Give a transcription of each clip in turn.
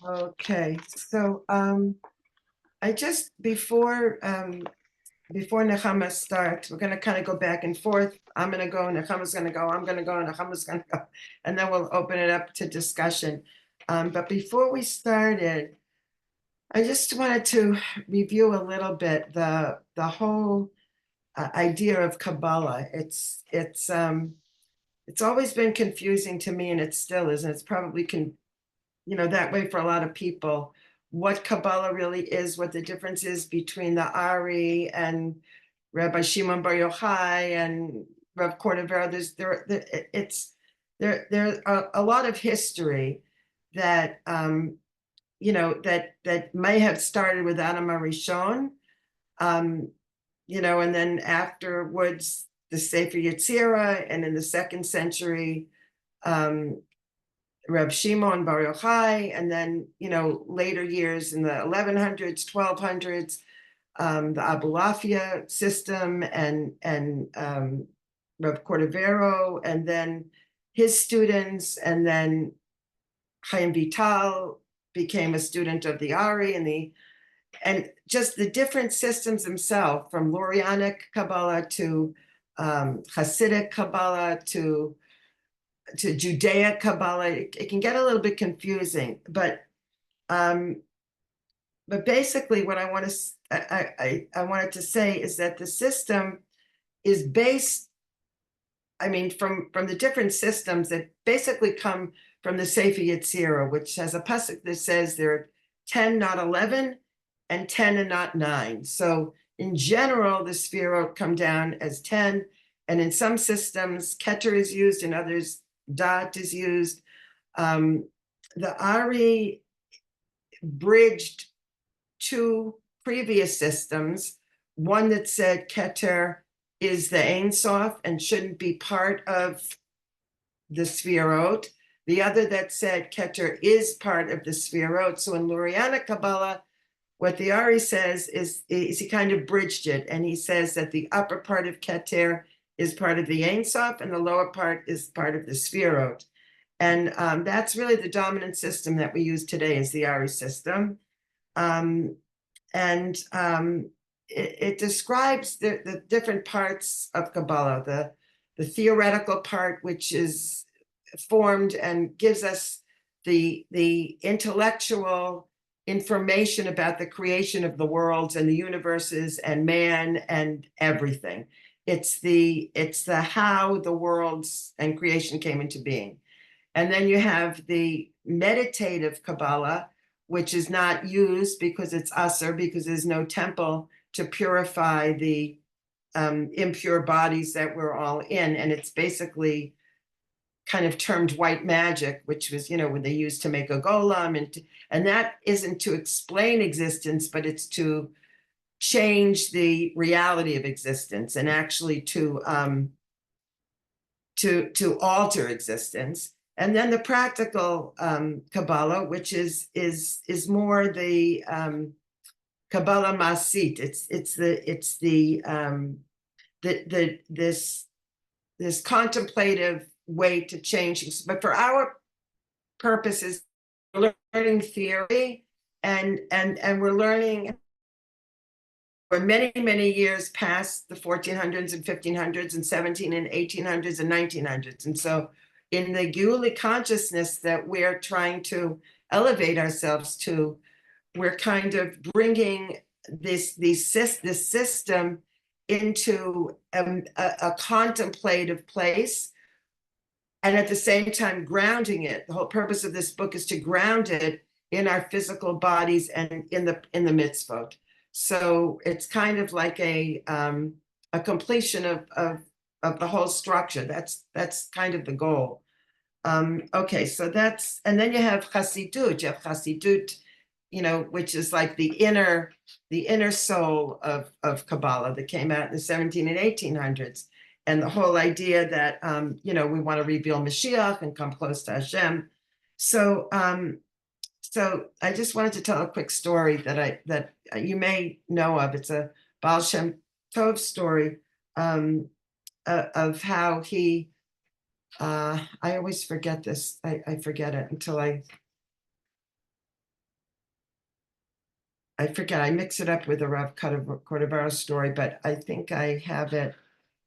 Okay, so I just before Nechama starts, we're gonna kind of go back and forth. I'm gonna go, Nechama's gonna go, I'm gonna go, Nechama's gonna go, and then we'll open it up to discussion. But before we started, I just wanted to review a little bit the whole idea of Kabbalah. It's always been confusing to me, and it still is, and it's probably that way for a lot of people, what Kabbalah really is, what the difference is between the Ari and Rabbi Shimon Bar Yochai and Rav Cordovero. There's a lot of history that that may have started with Adam HaRishon, and then afterwards the Sefer Yetzirah, and in the second century, Reb Shimon Bar Yochai, and then later years in the 1100s, 1200s, the Abulafia system, and Reb Cordovero, and then his students, and then Chaim Vital became a student of the Ari, and just the different systems themselves, from Lurianic Kabbalah to Hasidic Kabbalah to Judaic Kabbalah. It can get a little bit confusing, but basically what I wanted to say is that the system is based, from the different systems that basically come from the Sefer Yetzirah, which has a pasuk that says there are 10, not 11, and 10 and not 9. So in general, the Sefirot come down as 10, and in some systems, Keter is used, in others, Dat is used. The Ari bridged two previous systems, one that said Keter is the Ein Sof and shouldn't be part of the Sefirot, the other that said Keter is part of the Sefirot. So in Lurianic Kabbalah, what the Ari says is he kind of bridged it, and he says that the upper part of Keter is part of the Ein Sof, and the lower part is part of the Sefirot. And that's really the dominant system that we use today, is the Ari system. It describes the different parts of Kabbalah, the theoretical part, which is formed and gives us the intellectual information about the creation of the worlds and the universes and man and everything. It's the how the worlds and creation came into being. And then you have the meditative Kabbalah, which is not used because it's Asr, because there's no temple to purify the impure bodies that we're all in. And it's basically kind of termed white magic, which was, when they used to make a golem. And that isn't to explain existence, but it's to change the reality of existence, and actually to alter existence. And then the practical Kabbalah, which is more the Kabbalah Masit. It's this contemplative way to change things. But for our purposes, we're learning theory, and we're learning for many, many years past the 1400s and 1500s and 17 and 1800s and 1900s. And so in the Geula consciousness that we're trying to elevate ourselves to, we're kind of bringing this system into a contemplative place, and at the same time grounding it. The whole purpose of this book is to ground it in our physical bodies and in the mitzvot. So it's kind of like a completion of the whole structure. That's kind of the goal. Okay, so that's, and then you have Chassidut. You have Chassidut, which is like the inner soul of Kabbalah, that came out in the 17 and 1800s. And the whole idea that, we want to reveal Mashiach and come close to Hashem. So I just wanted to tell a quick story that you may know of. It's a Baal Shem Tov story of how he, I always forget this. I forget it until I forget, I mix it up with the Rav Cordovero story, but I think I have it.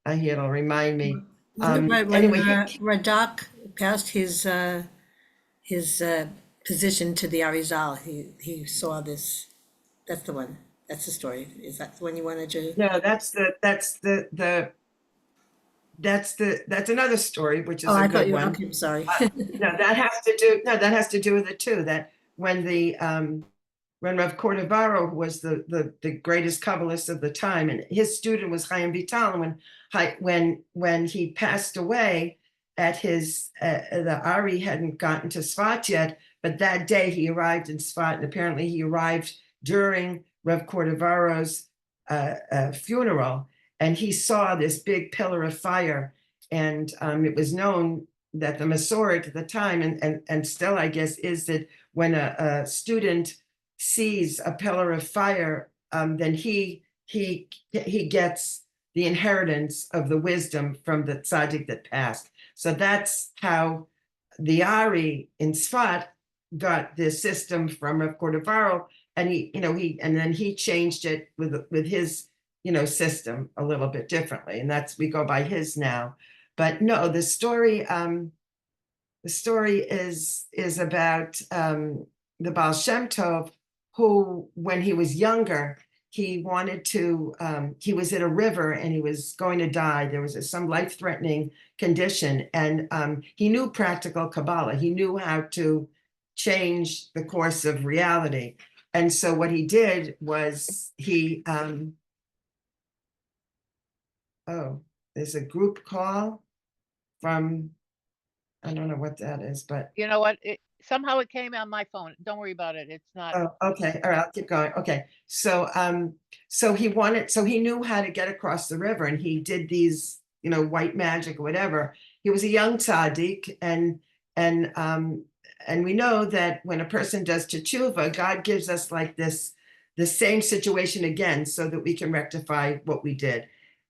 It'll remind me. Wasn't it right when Anyway, Radak passed his position to the Arizal? He saw this. That's the one. That's the story. Is that the one you wanted to? no, that's another story, which Oh, is a I thought good you. one. Okay, I'm sorry. No, that has to do with it too. That when Rav Cordovero was the greatest Kabbalist of the time, and his student was Chaim Vital, and when he passed away at his the Ari hadn't gotten to Sfat yet, but that day he arrived in Sfat, and apparently he arrived during Rav Cordovero's funeral, and he saw this big pillar of fire, and it was known that the Masoret at the time, and still I guess, is that when a student sees a pillar of fire, then he gets the inheritance of the wisdom from the tzaddik that passed. So that's how the Ari in Sfat got this system from Rav Cordovero, and then he changed it with his system a little bit differently, and that's we go by his now. But no, the story is about the Baal Shem Tov, who, when he was younger, he wanted to. He was at a river and he was going to die. There was some life-threatening condition, and he knew practical Kabbalah. He knew how to change the course of reality. And so what he did was there's a group call from, I don't know what that is, but You know what? Somehow it came on my phone. Don't worry about it. It's not. oh, okay. All right, I'll keep going. Okay. So he knew how to get across the river, and he did these, white magic or whatever. He was a young tzaddik, and we know that when a person does teshuva, God gives us like the same situation again, so that we can rectify what we did.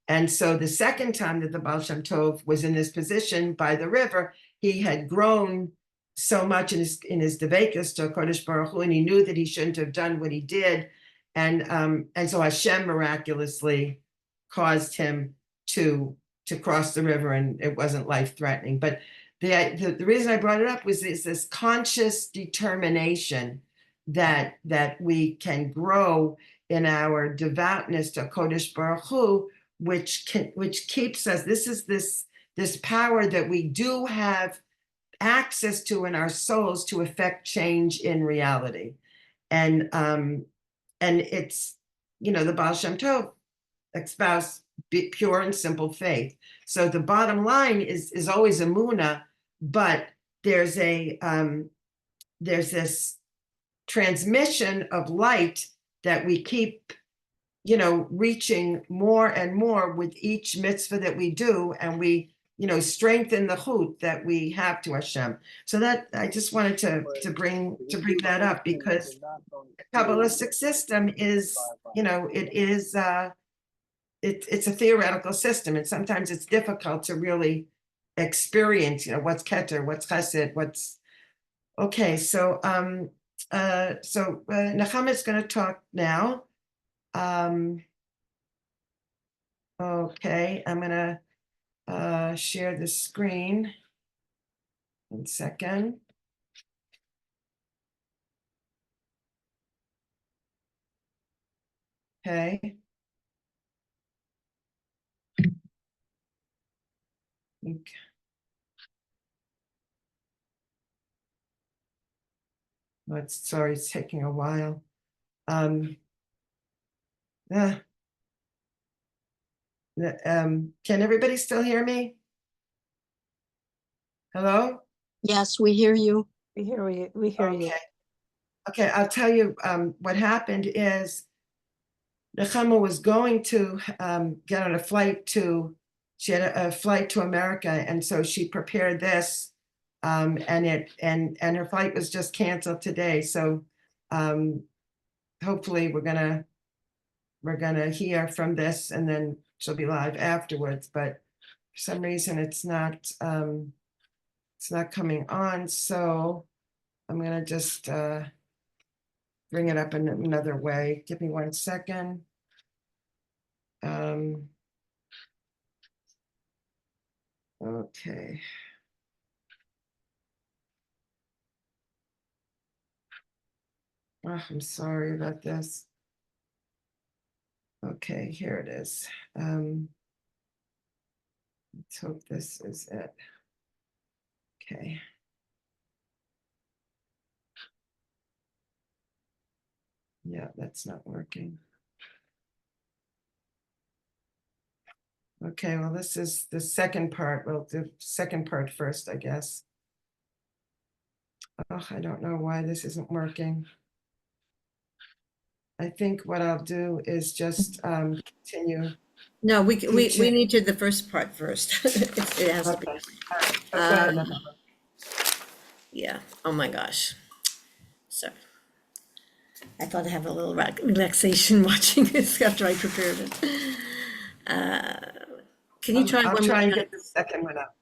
And so the second time that the Baal Shem Tov was in this position by the river, he had grown so much in his devekus to Kodesh Baruch Hu, and he knew that he shouldn't have done what he did, and so Hashem miraculously caused him to cross the river, and it wasn't life threatening. But the reason I brought it up was this conscious determination that we can grow in our devoutness to Kodesh Baruch Hu, which keeps us. This is this power that we do have access to in our souls to affect change in reality. And it's, the Baal Shem Tov espoused pure and simple faith. So the bottom line is always Emunah, but there's this transmission of light that we keep reaching more and more with each mitzvah that we do, and we strengthen the chut that we have to Hashem. So that I just wanted to bring that up, because the Kabbalistic system is, it's a theoretical system, and sometimes it's difficult to really experience, what's Keter, what's Chesed, what's okay. So Nechama is going to talk now. Okay, I'm going to share the screen. 1 second. Okay. Sorry, it's taking a while. Can everybody still hear me? Hello? Yes, we hear you. We hear you. We hear you. Okay, I'll tell you what happened is Nechama was going to get on a flight she had a flight to America, and so she prepared this, and her flight was just canceled today. So hopefully we're gonna hear from this, and then she'll be live afterwards. But for some reason it's not coming on. So I'm gonna just bring it up in another way. Give me 1 second. Okay. Oh, I'm sorry about this. Okay, here it is. Let's hope this is it. Okay. Yeah, that's not working. Okay, well, this is the second part. We'll do second part first, I guess. Oh, I don't know why this isn't working. I think what I'll do is just continue. No, we Teaching. need to do the first part first. It has to be. Okay. All right. Go ahead, Nechama. Yeah, oh my gosh. So, I thought I'd have a little relaxation watching this after I prepared it. Can you try I'll one try more and time? get the second one up.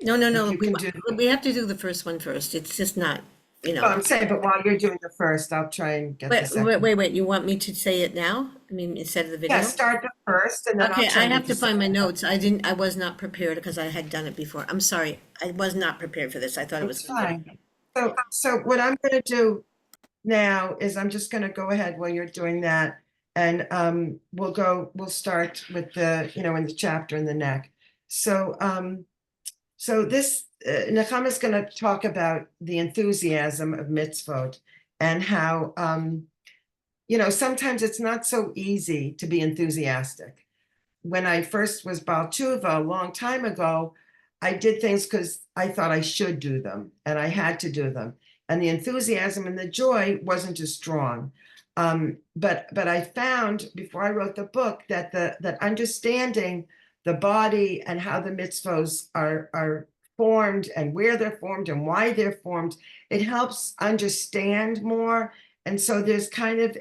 No, you can we have to do the first one first. It's just not, Oh, I'm saying, but while you're doing the first, I'll try and get the Wait, second. wait, you want me to say it now? I mean, instead of the video? Yeah, start the first and then I'll Okay, try I and have get to the find my second. notes. I was not prepared because I had done it before. I'm sorry. I was not prepared for this. I thought it was. It's fine. So what I'm gonna do now is I'm just gonna go ahead while you're doing that. And we'll start with the, in the chapter in the neck. So this Nechama is gonna talk about the enthusiasm of mitzvot and how sometimes it's not so easy to be enthusiastic. When I first was Baal Tshuva a long time ago, I did things because I thought I should do them and I had to do them. And the enthusiasm and the joy wasn't as strong. But I found before I wrote the book that that understanding the body and how the mitzvos are formed and where they're formed and why they're formed, it helps understand more. And so there's kind of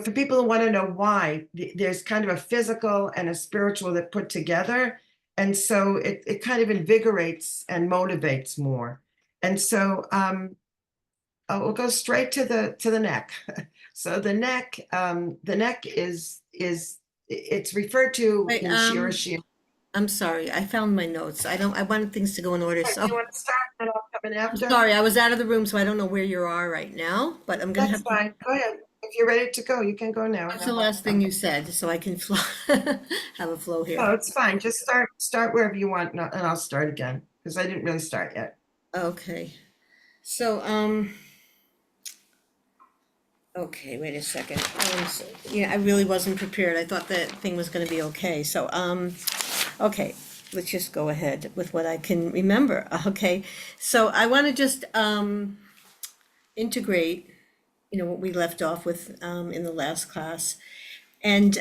for people who want to know why, there's kind of a physical and a spiritual that put together. And so it kind of invigorates and motivates more. And so we'll go straight to the neck. So the neck is it's referred to Wait, in Shira Shir. I'm sorry. I found my notes. I wanted things to go in order. So You want to start and I'll come in after? sorry, I was out of the room, so I don't know where you are right now, but I'm gonna That's have to. fine. Go ahead. If you're ready to go, you can go now. What's the last thing you said, so I can flow, have a flow Oh, here? it's fine. Just start wherever you want, and I'll start again because I didn't really start yet. Okay. So, okay, wait a second. Yeah, I really wasn't prepared. I thought that thing was gonna be okay. So, okay, let's just go ahead with what I can remember. Okay, so I want to just integrate, what we left off with in the last class. And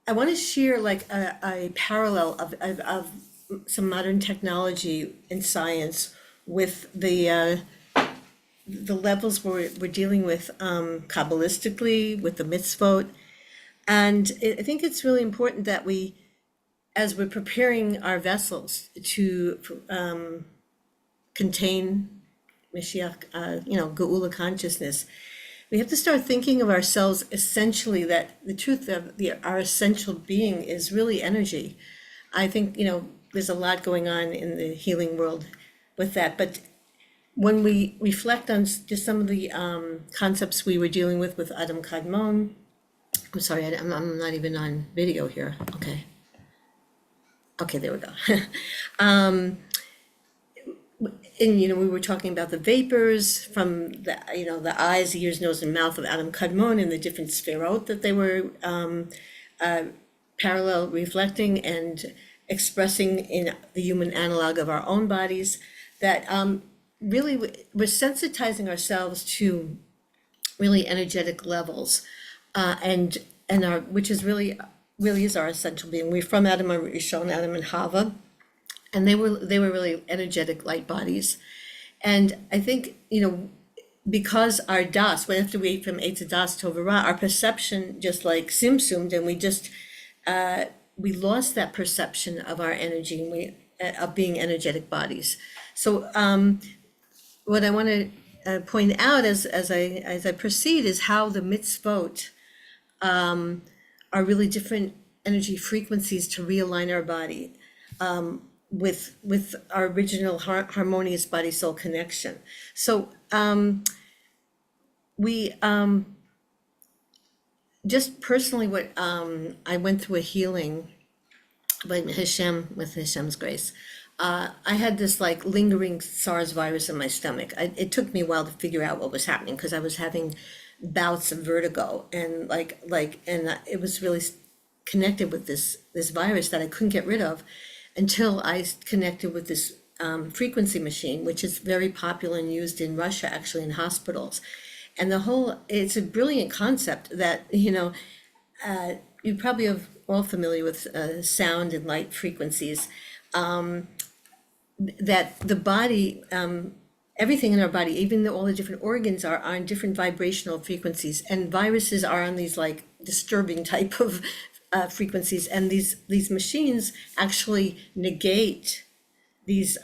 I want to share like a parallel of some modern technology and science with the levels we're dealing with Kabbalistically, with the mitzvot. And I think it's really important that we, as we're preparing our vessels to contain Mashiach, Geula consciousness, we have to start thinking of ourselves essentially that the truth of our essential being is really energy. I think, there's a lot going on in the healing world with that. But when we reflect on just some of the concepts we were dealing with Adam Kadmon, I'm sorry, I'm not even on video here. Okay, there we go. And we were talking about the vapors from the eyes, ears, nose, and mouth of Adam Kadmon and the different sferot that they were parallel reflecting and expressing in the human analog of our own bodies. That really we're sensitizing ourselves to really energetic levels, and our which is really is our essential being. We're from Adam Rishon, Adam and Hava. And they were really energetic light bodies. And I think, because our das, we have to wait from Eitz Das to Ra, our perception just like simsumed, and we lost that perception of our energy and of being energetic bodies. So what I want to point out as I proceed is how the mitzvot are really different energy frequencies to realign our body with our original harmonious body soul connection. So we just personally, what I went through a healing by Hashem, with Hashem's grace. I had this like lingering SARS virus in my stomach. It took me a while to figure out what was happening because I was having bouts of vertigo and it was really connected with this virus that I couldn't get rid of until I connected with this frequency machine, which is very popular and used in Russia, actually in hospitals. And it's a brilliant concept that, you probably are all familiar with sound and light frequencies, that the body, everything in our body, even though all the different organs are on different vibrational frequencies, and viruses are on these like disturbing type of frequencies, and these machines actually negate these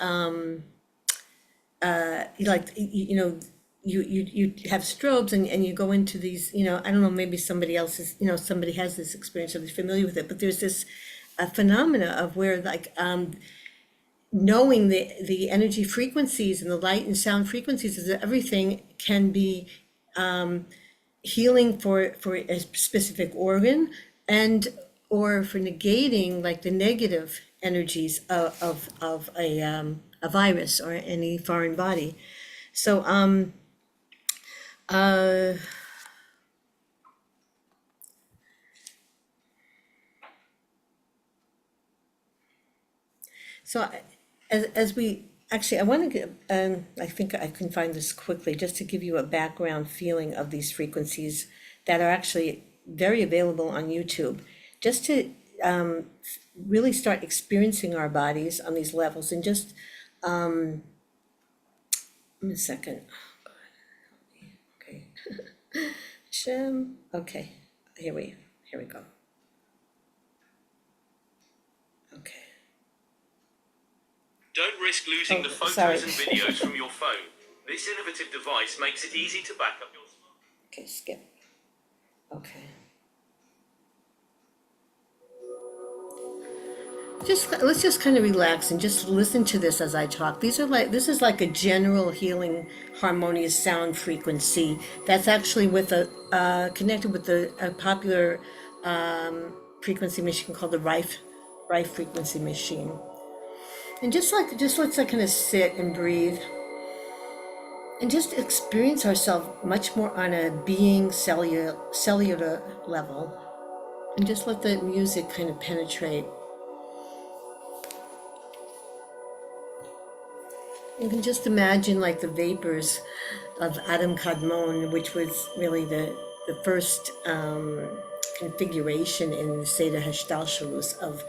you have strobes and you go into these, I don't know, maybe somebody else is, somebody has this experience or they're familiar with it, but there's this phenomena of where like knowing the energy frequencies and the light and sound frequencies is that everything can be healing for a specific organ and or for negating like the negative energies of a virus or any foreign body. So so as we actually, I want to get, I think I can find this quickly just to give you a background feeling of these frequencies that are actually very available on YouTube, just to really start experiencing our bodies on these levels. And just a second. Oh, God. Okay. Shem. Okay. Here we go. Okay. Don't risk losing the photos sorry. and videos from your phone. This innovative device makes it easy to back up your smartphone. Okay, skip. Okay. Let's just kind of relax and just listen to this as I talk. This is like a general healing harmonious sound frequency that's actually with connected with a popular frequency machine called the Rife frequency machine. And just let's like kind of sit and breathe and just experience ourselves much more on a being cellular level, and just let the music kind of penetrate. You can just imagine like the vapors of Adam Kadmon, which was really the first configuration in the Seder Hashtalshalus of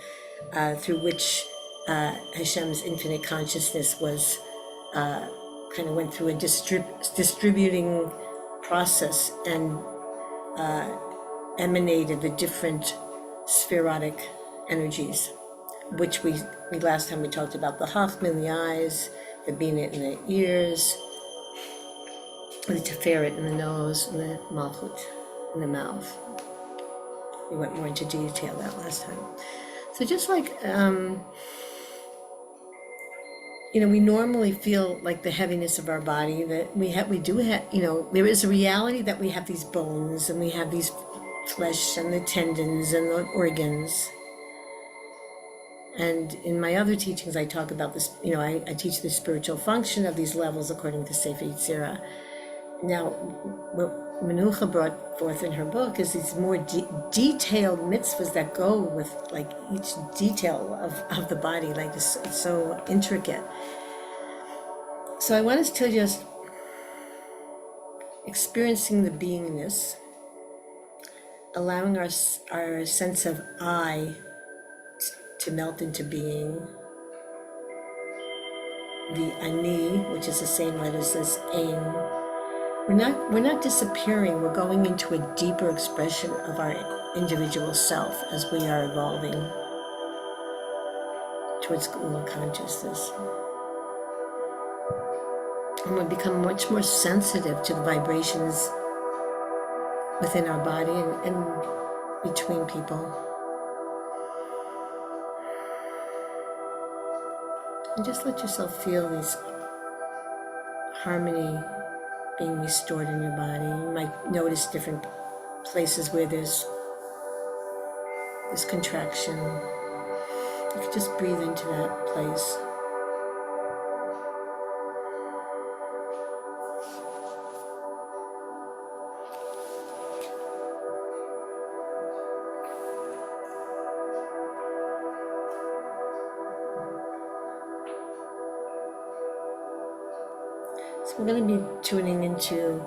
through which Hashem's infinite consciousness was kind of went through a distributing process and emanated the different spherotic energies, which we last time we talked about the Chachma in the eyes, the Bina in the ears, the Tiferet in the nose, and the Malchut in the mouth. We went more into detail that last time. So just like, we normally feel like the heaviness of our body, that we do have, there is a reality that we have these bones and we have these flesh and the tendons and the organs. And in my other teachings, I talk about this, I teach the spiritual function of these levels according to Sefer Yetzirah. Now, what Menucha brought forth in her book is these more detailed mitzvahs that go with like each detail of the body, like it's so intricate. So I want us to just experiencing the beingness, allowing our sense of I to melt into being, the ani, which is the same letters as ain. We're not disappearing, we're going into a deeper expression of our individual self as we are evolving towards Gula consciousness. And we become much more sensitive to the vibrations within our body and between people. And just let yourself feel this harmony being restored in your body. You might notice different places where there's this contraction. You can just breathe into that place. So we're going to be tuning into,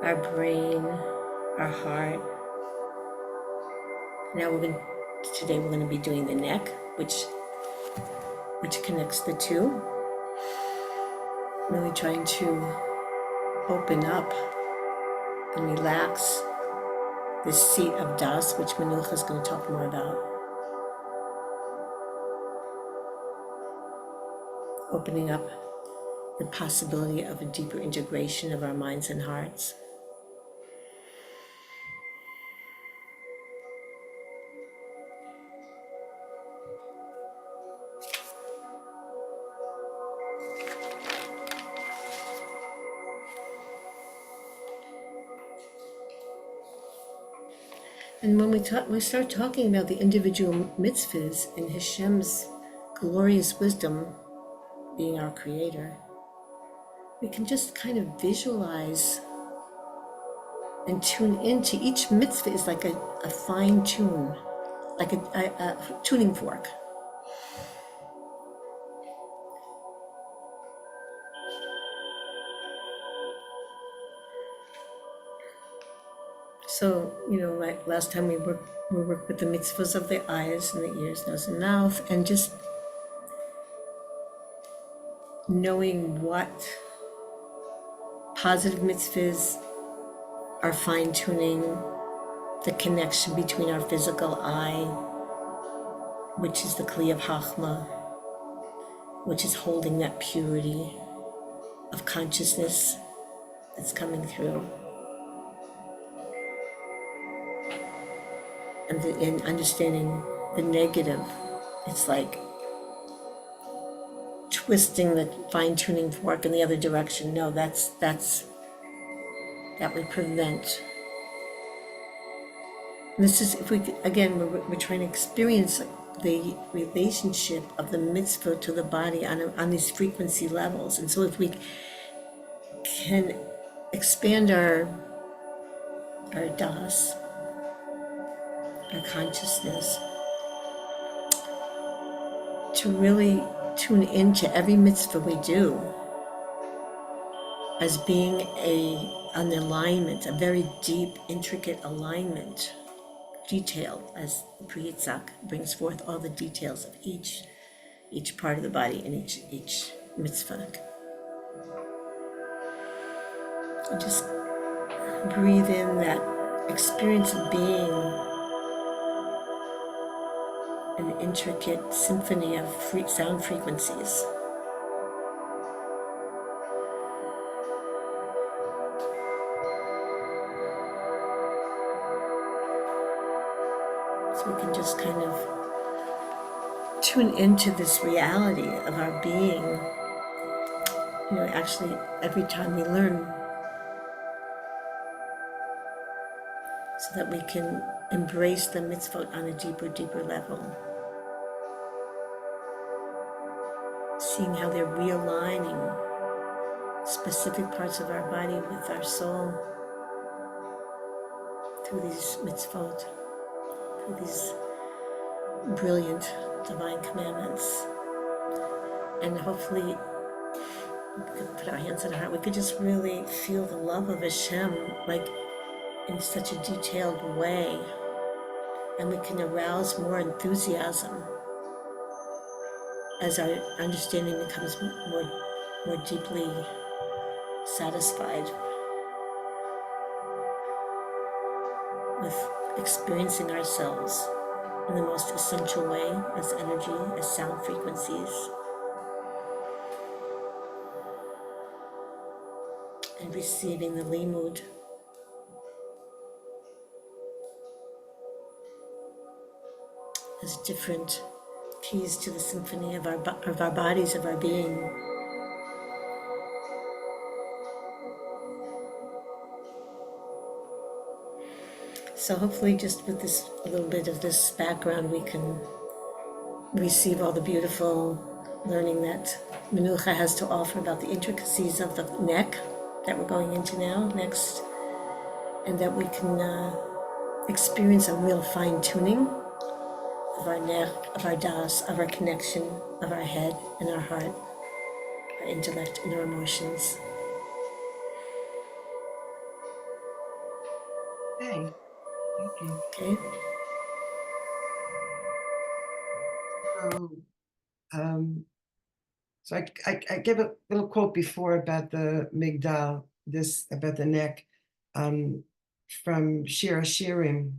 our brain, our heart. Now today we're going to be doing the neck, which connects the two. Really trying to open up and relax this seat of Das, which Menucha is going to talk more about. Opening up the possibility of a deeper integration of our minds and hearts. And when we start talking about the individual mitzvahs and Hashem's glorious wisdom being our creator, we can just kind of visualize and tune into each mitzvah is like a fine tune, like a tuning fork. So, like last time we worked with the mitzvahs of the eyes and the ears, nose and mouth, and just knowing what positive mitzvahs are fine-tuning the connection between our physical eye, which is the Kli of Chachma, which is holding that purity of consciousness that's coming through. And in understanding the negative, it's like twisting the fine-tuning fork in the other direction. No, that would prevent. And this is, if we, again, we're trying to experience the relationship of the mitzvah to the body on these frequency levels. And so if we can expand our das, our consciousness, to really tune into every mitzvah we do as being an alignment, a very deep, intricate alignment, detailed, as Pri Yitzhak brings forth all the details of each part of the body and each mitzvah. And just breathe in that experience of being an intricate symphony of sound frequencies. So we can just kind of tune into this reality of our being. Actually, every time we learn, so that we can embrace the mitzvot on a deeper level. Seeing how they're realigning specific parts of our body with our soul through these mitzvot, through these brilliant divine commandments. And hopefully we could put our hands on our heart. We could just really feel the love of Hashem, like in such a detailed way. And we can arouse more enthusiasm as our understanding becomes more deeply satisfied with experiencing ourselves in the most essential way, as energy, as sound frequencies. and receiving the limud. As different keys to the symphony of our bodies, of our being. So hopefully just with this, a little bit of this background, we can receive all the beautiful learning that Menucha has to offer about the intricacies of the neck that we're going into now, next, and that we can experience a real fine-tuning of our neck, of our das, of our connection, of our head and our heart, our intellect and our emotions. Okay. Okay. Okay? So, um, so I gave a little quote before about the migdal, this about the neck, from Shir Hashirim,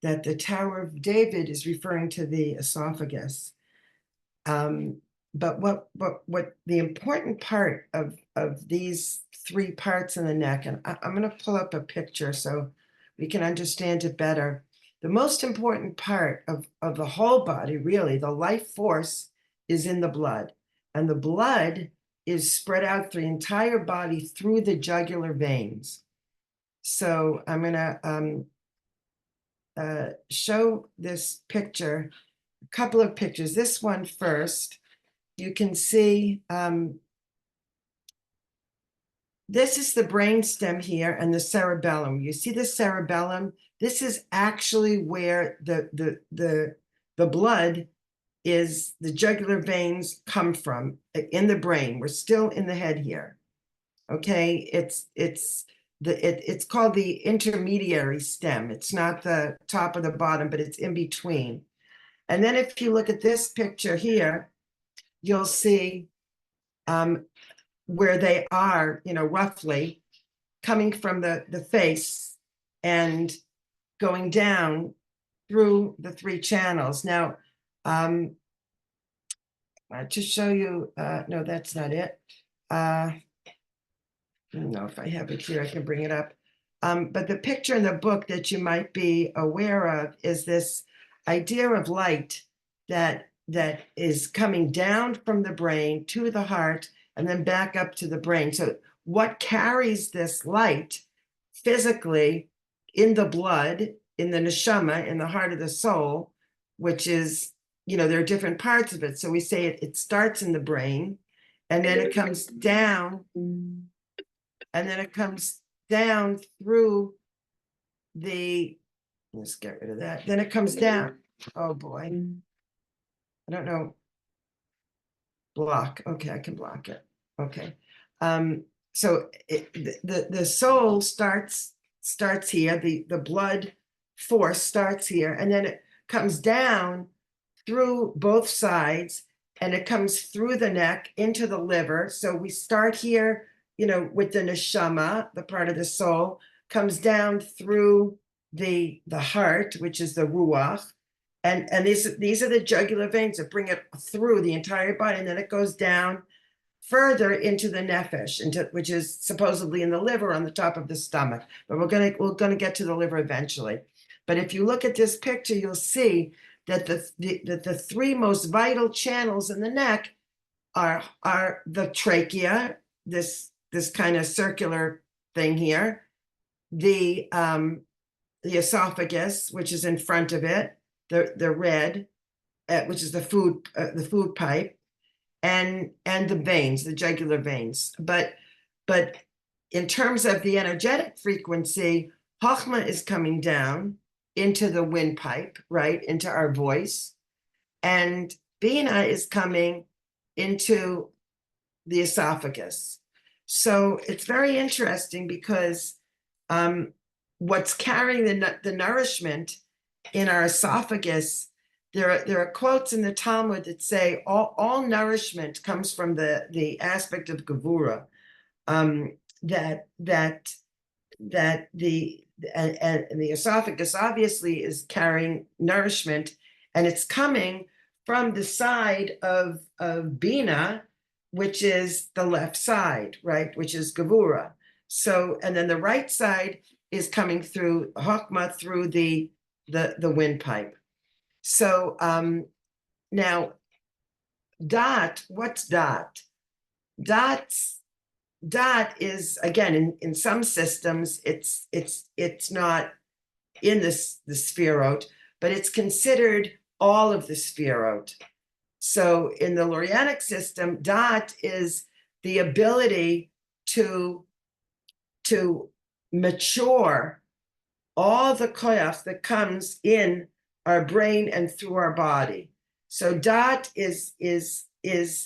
that the Tower of David is referring to the esophagus. But what the important part of these three parts in the neck, and I'm going to pull up a picture so we can understand it better. The most important part of the whole body, really, the life force, is in the blood. And the blood is spread out through the entire body through the jugular veins. So I'm going to show this picture, a couple of pictures. This one first, you can see this is the brainstem here and the cerebellum. You see the cerebellum? This is actually where the blood is, the jugular veins come from in the brain. We're still in the head here. Okay, it's called the intermediary stem. It's not the top or the bottom, but it's in between. And then if you look at this picture here, you'll see where they are, roughly coming from the face and going down through the three channels. Now, to show you, no, that's not it. I don't know if I have it here, I can bring it up. But the picture in the book that you might be aware of is this idea of light that is coming down from the brain to the heart and then back up to the brain. So what carries this light physically in the blood, in the neshama, in the heart of the soul, which is, there are different parts of it. So we say it starts in the brain, and then it comes down, and then it comes down through let's get rid of that. Then it comes down. Oh boy. I don't know. Block. Okay, I can block it. Okay. So the soul starts here. The blood force starts here, and then it comes down through both sides, and it comes through the neck into the liver. So we start here, with the neshama, the part of the soul, comes down through the heart, which is the ruach. And these are the jugular veins that bring it through the entire body, and then it goes down further into the nefesh, which is supposedly in the liver on the top of the stomach. But we're gonna get to the liver eventually. But if you look at this picture, you'll see that the three most vital channels in the neck are the trachea, this kind of circular thing here, the esophagus, which is in front of it, the red, which is the food pipe, and the veins, the jugular veins. But in terms of the energetic frequency, Chochmah is coming down into the windpipe, right, into our voice, and Bina is coming into the esophagus. So it's very interesting because what's carrying the nourishment in our esophagus, there are quotes in the Talmud that say all nourishment comes from the aspect of gevura, that the esophagus obviously is carrying nourishment, and it's coming from the side of Bina, which is the left side, right, which is Gevura. So, and then the right side is coming through Chokmah through the windpipe. So now dot, what's dot? Dot is, again, in some systems, it's not in the sphirot, but it's considered all of the sphirot. So in the Lurianic system, dot is the ability to mature all the koyach that comes in our brain and through our body. So dot is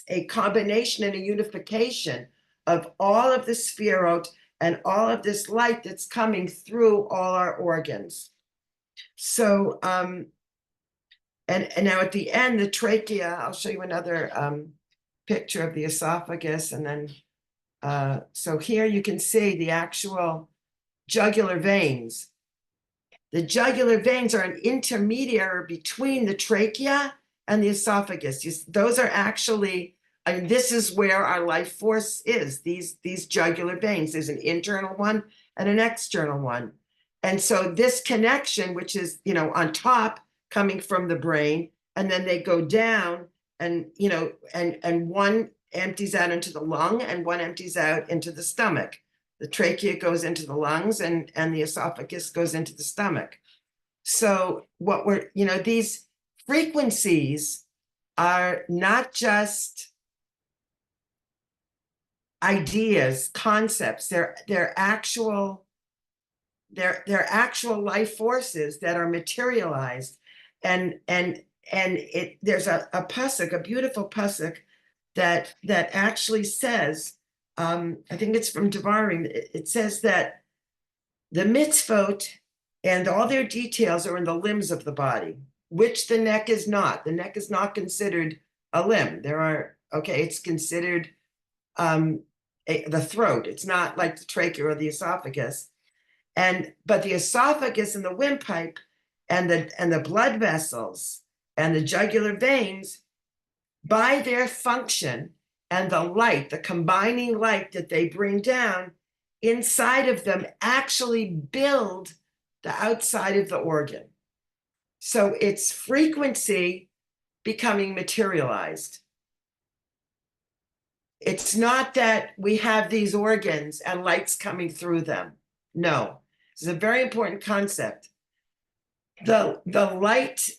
a combination and a unification of all of the sphirot and all of this light that's coming through all our organs. So and now at the end, the trachea, I'll show you another picture of the esophagus. And then, so here you can see the actual jugular veins. The jugular veins are an intermediary between the trachea and the esophagus. Those are actually, I mean, this is where our life force is, these jugular veins. There's an internal one and an external one. And so this connection, which is, on top, coming from the brain, and then they go down and, and one empties out into the lung and one empties out into the stomach. The trachea goes into the lungs and the esophagus goes into the stomach. So what these frequencies are not just ideas, concepts, they're actual life forces that are materialized. And there's a pasuk, a beautiful pasuk that actually says, I think it's from Devarim, it says that the mitzvot and all their details are in the limbs of the body, which the neck is not. The neck is not considered a limb. It's considered the throat. It's not like the trachea or the esophagus. But the esophagus and the windpipe and the blood vessels and the jugular veins, by their function and the light, the combining light that they bring down inside of them, actually build the outside of the organ. So it's frequency becoming materialized. It's not that we have these organs and light's coming through them. No, this is a very important concept. The light,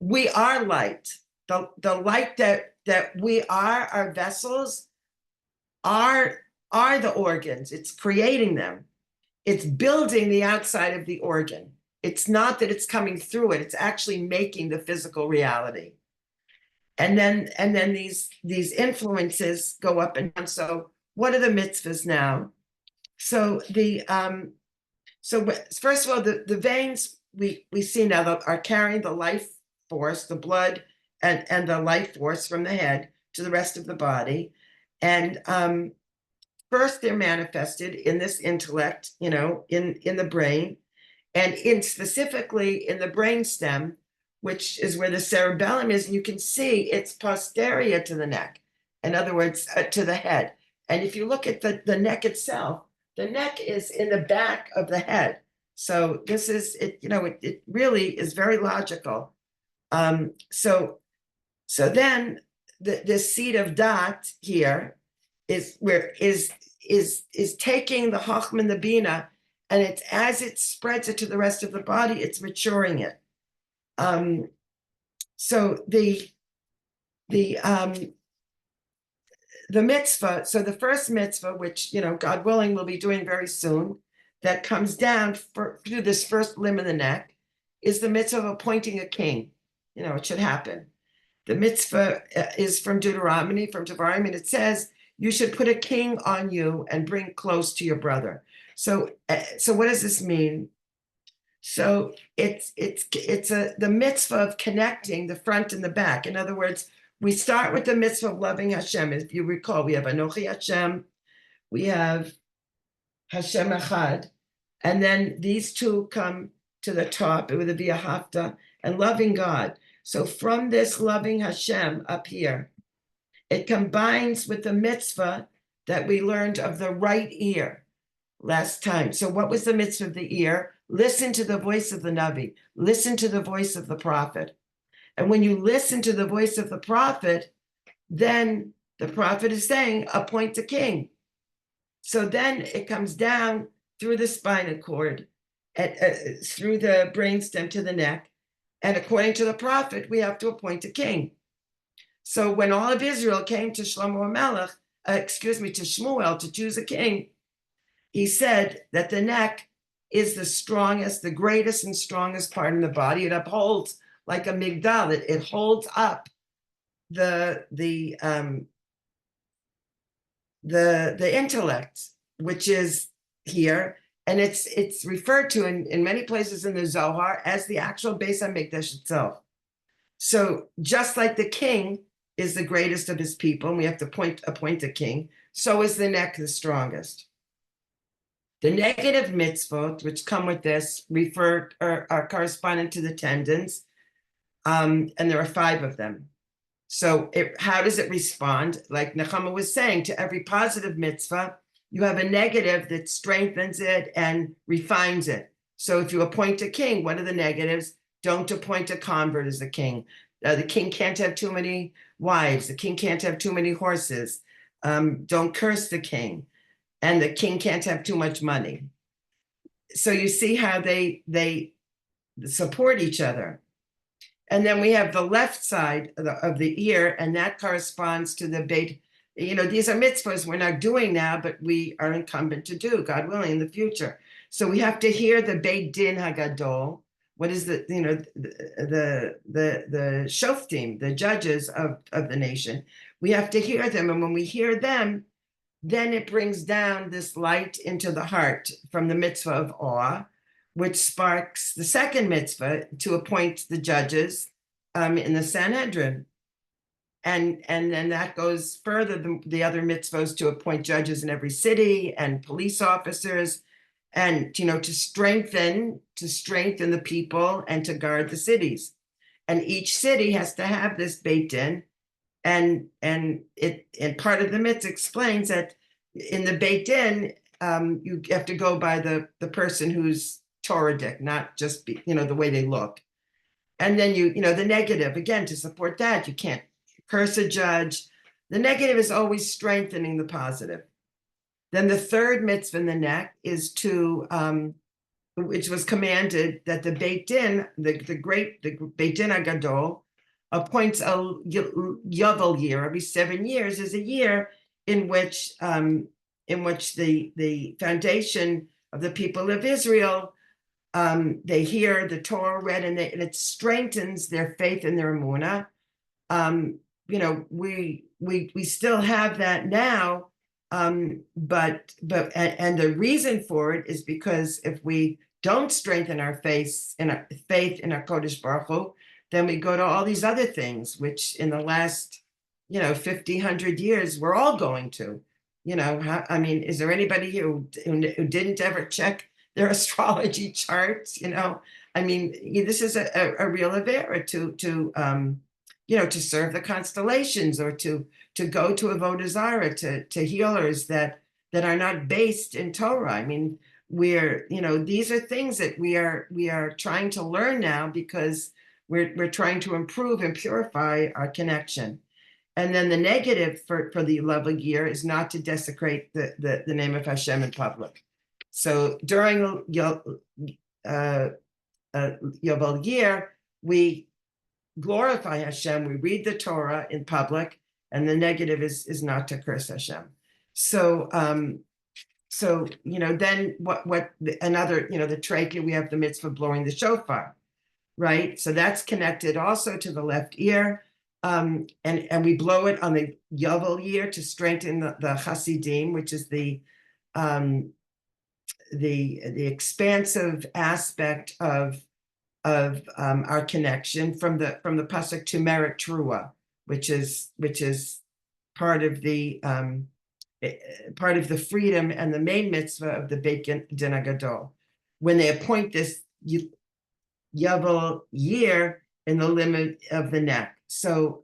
we are light. The light that we are, our vessels, are the organs. It's creating them. It's building the outside of the organ. It's not that it's coming through it. It's actually making the physical reality. And then these influences go up and down. So what are the mitzvahs now? So first of all, the veins we see now that are carrying the life force, the blood and the life force from the head to the rest of the body. And first they're manifested in this intellect, in the brain, and specifically in the brainstem, which is where the cerebellum is. And you can see it's posterior to the neck. In other words, to the head. And if you look at the neck itself, the neck is in the back of the head. So this is it. It really is very logical. So then the seed of dot here is taking the Chachma and the Bina, and it's as it spreads it to the rest of the body, it's maturing it. So the mitzvah, so the first mitzvah, which, God willing, we'll be doing very soon, that comes down through this first limb of the neck, is the mitzvah of appointing a king. It should happen. The mitzvah is from Deuteronomy, from Devarim, and it says, you should put a king on you and bring close to your brother. So what does this mean? So it's the mitzvah of connecting the front and the back. In other words, we start with the mitzvah of loving Hashem. If you recall, we have Anochi Hashem, we have Hashem Echad, and then these two come to the top. It would be a hafta and loving God. So from this loving Hashem up here, it combines with the mitzvah that we learned of the right ear last time. So what was the mitzvah of the ear? Listen to the voice of the Navi. Listen to the voice of the prophet. And when you listen to the voice of the prophet, then the prophet is saying, appoint a king. So then it comes down through the spinal cord, through the brainstem to the neck. And according to the prophet, we have to appoint a king. So when all of Israel came to Shlomo Melech, to Shmuel to choose a king, he said that the neck is the strongest, the greatest and strongest part in the body. It upholds like a migdal. It holds up the intellect, which is here, and it's referred to in many places in the Zohar as the actual Beis HaMikdash itself. So just like the king is the greatest of his people, and we have to appoint a king, so is the neck the strongest. The negative mitzvot, which come with this, are corresponding to the tendons, and there are 5 of them. So how does it respond? Like Nechama was saying, to every positive mitzvah, you have a negative that strengthens it and refines it. So if you appoint a king, what are the negatives? Don't appoint a convert as a king. The king can't have too many wives. The king can't have too many horses. Don't curse the king. And the king can't have too much money. So you see how they support each other. And then we have the left side of the ear, and that corresponds to the beit. These are mitzvahs we're not doing now, but we are incumbent to do, God willing, in the future. So we have to hear the Beit Din Hagadol. What is the shoftim, the judges of the nation? We have to hear them, and when we hear them, then it brings down this light into the heart from the mitzvah of awe, which sparks the second mitzvah to appoint the judges in the Sanhedrin. And then that goes further than the other mitzvahs to appoint judges in every city and police officers, and to strengthen the people and to guard the cities. And each city has to have this Beit Din, and part of the mitzvah explains that in the Beit Din, you have to go by the person who's Toradic, not just the way they look. And then the negative, again, to support that, you can't curse a judge. The negative is always strengthening the positive. Then the third mitzvah in the neck is which was commanded, that the Beit Din, the Beit Din Hagadol, appoints a Yovel year. Every 7 years is a year in which the foundation of the people of Israel, they hear the Torah read, and it strengthens their faith and their emunah. We still have that now, but the reason for it is because if we don't strengthen our faith in our Kodesh Baruch Hu, then we go to all these other things, which in the last 50, 100 years we're all going to. Is there anybody here who didn't ever check their astrology charts? This is a real avera to serve the constellations, or to go to Avodah Zarah, to healers that are not based in Torah. These are things that we are trying to learn now, because we're trying to improve and purify our connection. And then the negative for the Yovel year is not to desecrate the name of Hashem in public. So during Yovel year, we glorify Hashem, we read the Torah in public, and the negative is not to curse Hashem. So then what another, the trachea, we have the mitzvah blowing the shofar, right? So that's connected also to the left ear. And we blow it on the Yovel year to strengthen the Hasidim, which is the expansive aspect of our connection from the pasuk Tumeret Trua, which is part of the freedom and the main mitzvah of the Beit Din Hagadol. When they appoint this Yovel year in the limit of the neck. So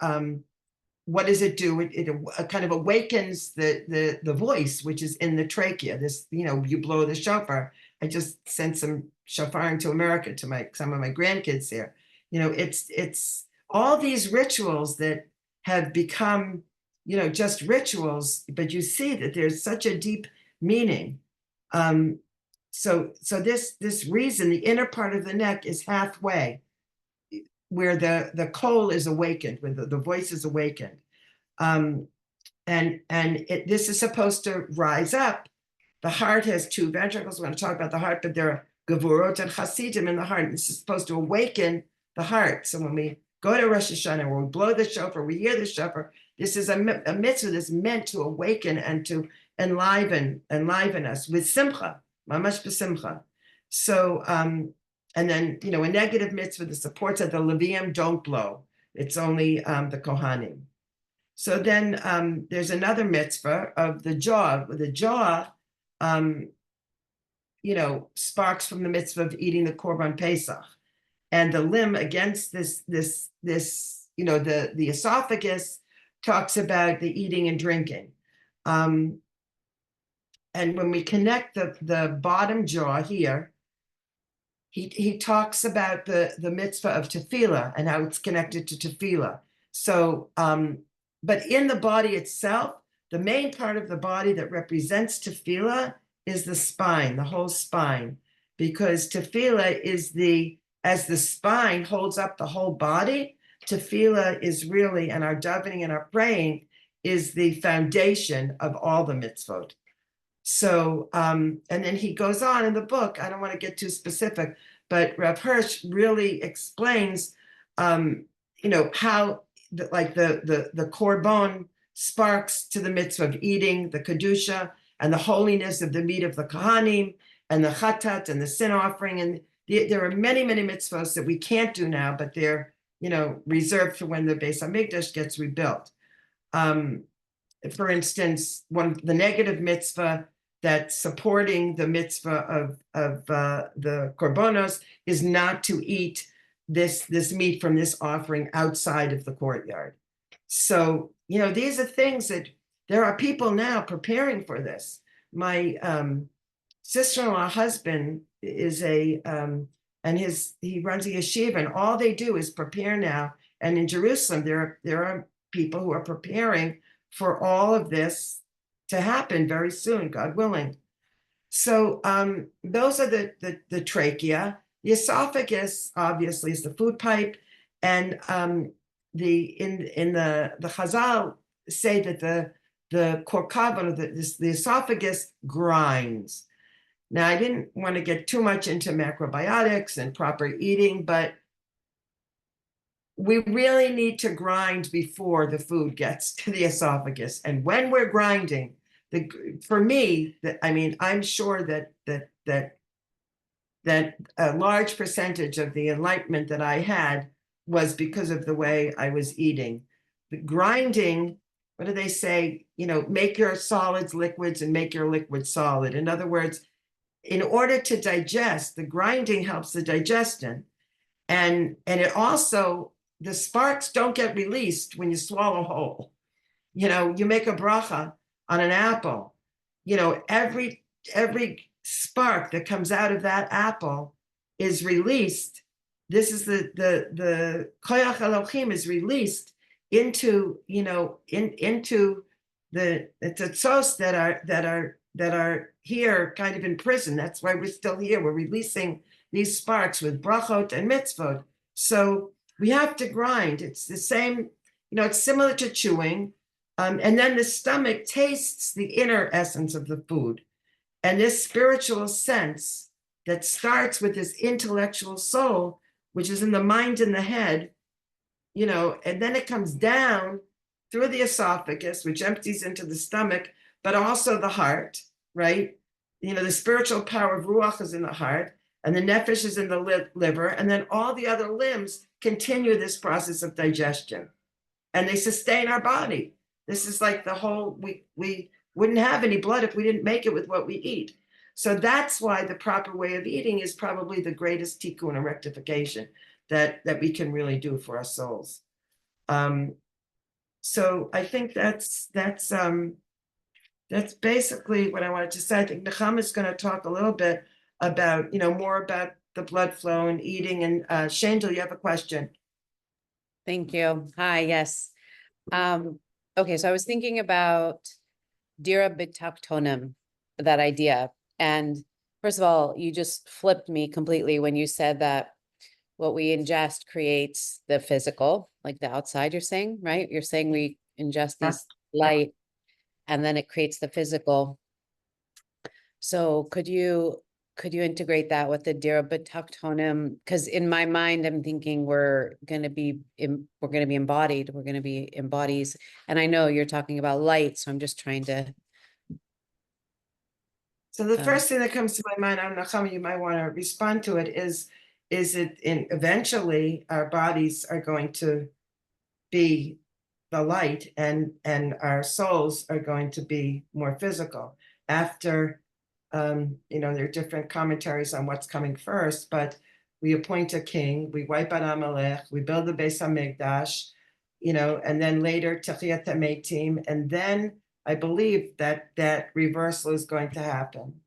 what does it do? It kind of awakens the voice, which is in the trachea. This, you blow the shofar. I just sent some shofaring to America to some of my grandkids there. It's all these rituals that have become, just rituals, but you see that there's such a deep meaning. So this reason, the inner part of the neck is halfway, where the coal is awakened, where the voice is awakened. This is supposed to rise up. The heart has two ventricles. We're going to talk about the heart, but there are gevurot and chasidim in the heart. This is supposed to awaken the heart. So when we go to Rosh Hashanah, where we blow the shofar, we hear the shofar, this is a mitzvah that's meant to awaken and to enliven us with simcha, mamash b'simcha. So, and then, a negative mitzvah, the supports of the Levium don't blow. It's only the Kohanim. So then there's another mitzvah of the jaw. The jaw, sparks from the mitzvah of eating the Korban Pesach. And the limb against this, the esophagus talks about the eating and drinking. And when we connect the bottom jaw here, he talks about the mitzvah of tefillah and how it's connected to tefillah. So, but in the body itself, the main part of the body that represents tefillah is the spine, the whole spine, because tefillah is as the spine holds up the whole body, tefillah is really, and our davening and our praying is the foundation of all the mitzvot. So, and then he goes on in the book, I don't want to get too specific, but Rav Hirsch really explains, how the korban sparks to the mitzvah of eating, the kedusha, and the holiness of the meat of the Kohanim, and the chatat, and the sin offering. And there are many, many mitzvahs that we can't do now, but they're, reserved for when the Beis Hamikdash gets rebuilt. For instance, the negative mitzvah that's supporting the mitzvah of the korbanos is not to eat this meat from this offering outside of the courtyard. So, these are things that there are people now preparing for this. My sister-in-law husband is he runs a yeshiva, and all they do is prepare now. And in Jerusalem, there are people who are preparing for all of this to happen very soon, God willing. So those are the trachea. The esophagus, obviously, is the food pipe, and the Chazal say that the korkavon, the esophagus grinds. Now, I didn't want to get too much into macrobiotics and proper eating, but we really need to grind before the food gets to the esophagus. And when we're grinding, for me, I'm sure that a large percentage of the enlightenment that I had was because of the way I was eating. The grinding, what do they say? Make your solids liquids and make your liquids solid. In other words, in order to digest, the grinding helps the digestion. And it also, the sparks don't get released when you swallow whole. You make a bracha on an apple, every spark that comes out of that apple is released. This is the koyach Elohim is released into, into the tzotzos that are here kind of in prison. That's why we're still here. We're releasing these sparks with brachot and mitzvot. So we have to grind. It's the same, it's similar to chewing. And then the stomach tastes the inner essence of the food. And this spiritual sense that starts with this intellectual soul, which is in the mind and the head, and then it comes down through the esophagus, which empties into the stomach, but also the heart, right? The spiritual power of Ruach is in the heart, and the nefesh is in the liver, and then all the other limbs continue this process of digestion, and they sustain our body. This is like the whole, we wouldn't have any blood if we didn't make it with what we eat. So that's why the proper way of eating is probably the greatest tikkun and rectification that we can really do for our souls. So I think that's basically what I wanted to say. I think Nechama is going to talk a little bit about, more about the blood flow and eating. And Shandel, you have a question. Thank you. Hi, yes. Okay, so I was thinking about Dira B'Taktonim, that idea. And first of all, you just flipped me completely when you said that what we ingest creates the physical, like the outside, you're saying, right? You're saying we ingest these light and then it creates the physical. So could you integrate that with the Dira B'Taktonim? Because in my mind, I'm thinking we're going to be embodied. We're going to be in bodies. And I know you're talking about light, so I'm just trying to. So the first thing that comes to my mind, I don't know how you might want to respond to it, is it eventually our bodies are going to be the light and our souls are going to be more physical after, there are different commentaries on what's coming first, but we appoint a king, we wipe out Amalek, we build the Beis HaMikdash, and then later Techiyat HaMeitim, and then I believe that reversal is going to happen.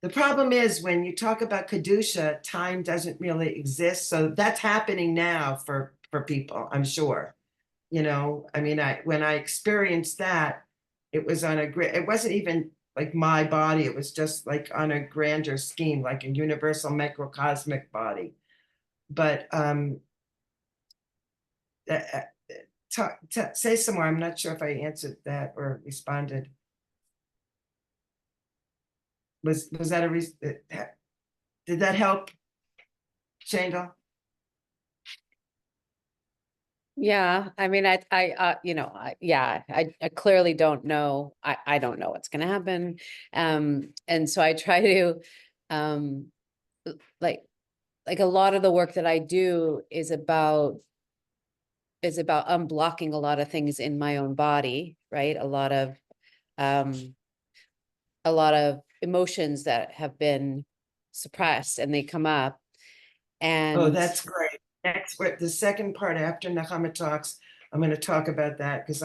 The problem is when you talk about Kedusha, time doesn't really exist. So that's happening now for people, I'm sure. When I experienced that, it was it wasn't even like my body. It was just like on a grander scheme, like a universal macrocosmic body. But say some more. I'm not sure if I answered that or responded. Was that a reason? Did that help, Shandel? Yeah, I mean, I clearly don't know. I don't know what's going to happen. And so I try to, like a lot of the work that I do is about unblocking a lot of things in my own body, right? A lot of emotions that have been suppressed and they come up. And Oh, that's great. Next, the second part after Nechama talks, I'm going to talk about that because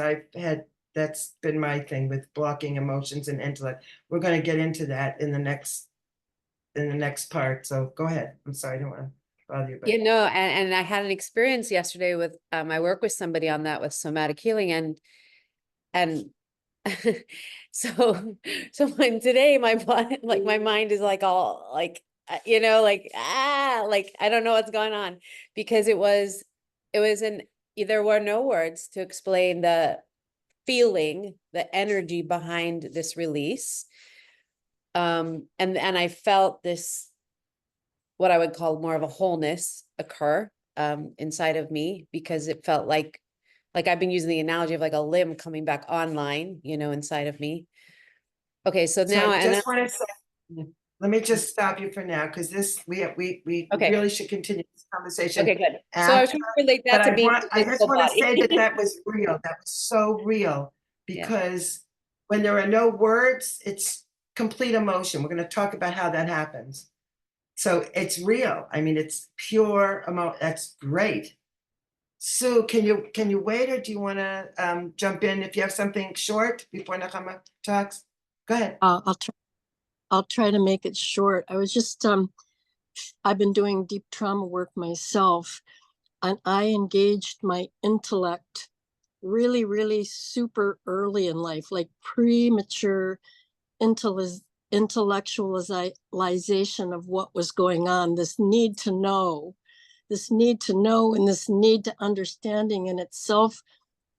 that's been my thing with blocking emotions and intellect. We're going to get into that in the next part. So go ahead. I'm sorry, I don't want to bother you. But and I had an experience yesterday with I work with somebody on that with somatic healing and so when today my body, like my mind is like all like like I don't know what's going on because it was there were no words to explain the feeling, the energy behind this release. And I felt this, what I would call more of a wholeness occur inside of me because it felt like I've been using the analogy of like a limb coming back online, inside of me. Okay, so now I just want to say, let me just stop you for now because we okay. really should continue this conversation. Okay, good. So I was trying to relate that to being I just want to say that was real. That was so real because when there are no words, it's complete emotion. We're going to talk about how that happens. So it's real. I mean, it's pure emotion. That's great. Sue, can you wait, or do you want to jump in if you have something short before Nechama talks? Go ahead. I'll try to make it short. I was just I've been doing deep trauma work myself, and I engaged my intellect really, really super early in life, like premature intellectualization of what was going on, this need to know, and this need to understanding in itself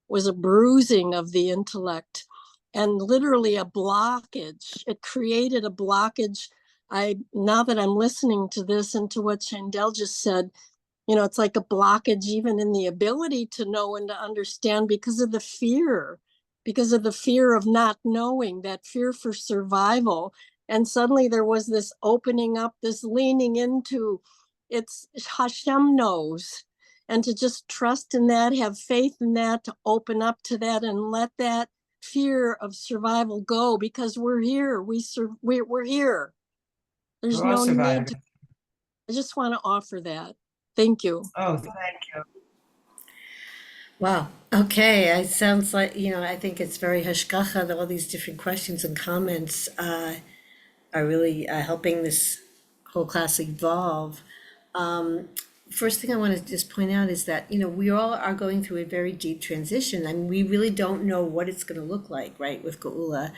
was a bruising of the intellect and literally a blockage. It created a blockage. Now that I'm listening to this and to what Shandel just said, it's like a blockage even in the ability to know and to understand because of the fear of not knowing, that fear for survival. And suddenly there was this opening up, this leaning into, it's Hashem knows. And to just trust in that, have faith in that, to open up to that and let that fear of survival go because we're here. We're here. There's no need to, I just want to offer that. Thank you. Oh, thank you. Wow. Okay. It sounds like, I think it's very hashgacha that all these different questions and comments are really helping this whole class evolve. First thing I want to just point out is that, we all are going through a very deep transition, and we really don't know what it's going to look like, right, with Geula,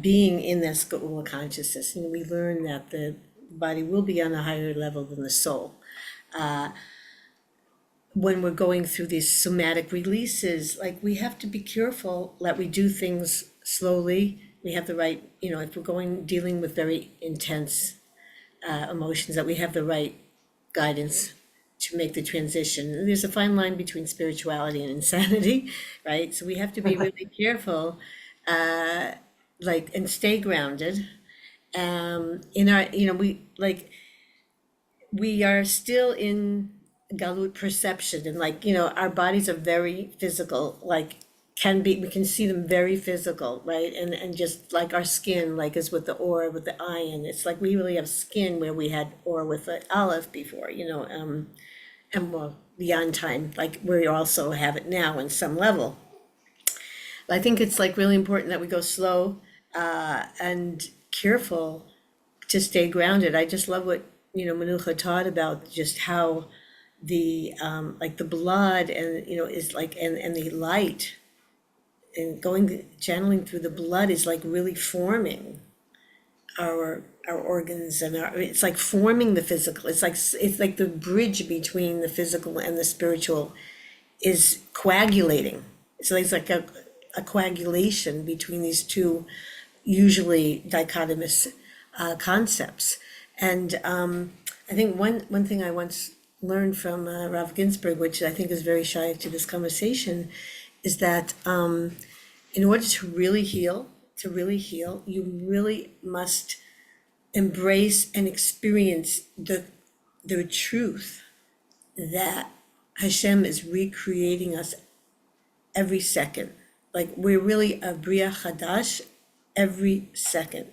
being in this Geula consciousness. And we learn that the body will be on a higher level than the soul. When we're going through these somatic releases, like, we have to be careful that we do things slowly. We have the right, if we're dealing with very intense emotions, that we have the right guidance to make the transition. And there's a fine line between spirituality and insanity, right? So we have to be really careful, and stay grounded. In our, we are still in galut perception, and our bodies are very physical, we can see them very physical, right? And just like our skin, like as with the or, with the ayin, it's like we really have skin where we had or with the aleph before, and well, beyond time, like we also have it now in some level. I think it's really important that we go slow and careful to stay grounded. I just love what, Menucha taught about just how the the blood and, is and the light and channeling through the blood is really forming our organs, and it's like forming the physical. It's like the bridge between the physical and the spiritual is coagulating. So there's like a coagulation between these two usually dichotomous concepts. And I think one thing I once learned from Rav Ginsburg, which I think is very shy to this conversation, is that in order to really heal, you really must embrace and experience the truth that Hashem is recreating us every second. Like, we're really a Bria Chadash every second.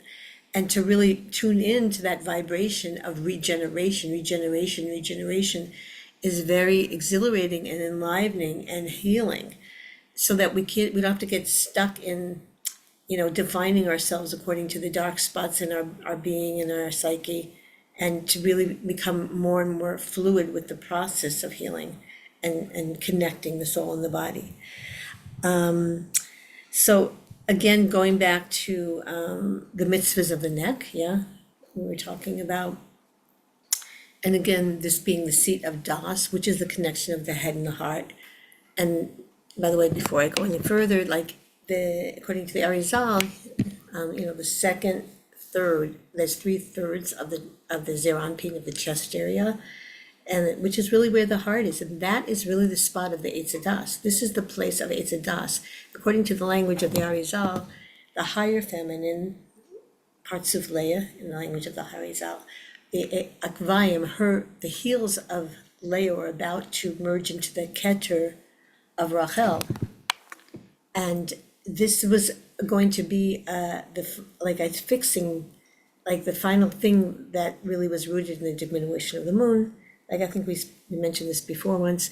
And to really tune into that vibration of regeneration is very exhilarating and enlivening and healing, so that we don't have to get stuck in, defining ourselves according to the dark spots in our being and our psyche, and to really become more and more fluid with the process of healing and connecting the soul and the body. So again, going back to the mitzvahs of the neck, we were talking about, and again, this being the seat of Das, which is the connection of the head and the heart. And by the way, before I go any further, according to the Arizal, the second third, there's 3/3 of the Zeranpin of the chest area, and which is really where the heart is, and that is really the spot of the Eitz Hadas. This is the place of Eitz Hadas. According to the language of the Arizal, the higher feminine, parts of Leah, in the language of the Arizal, the Akvayim, the heels of Leah are about to merge into the Keter of Rachel, and this was going to be fixing, the final thing that really was rooted in the diminution of the moon. I think we mentioned this before once,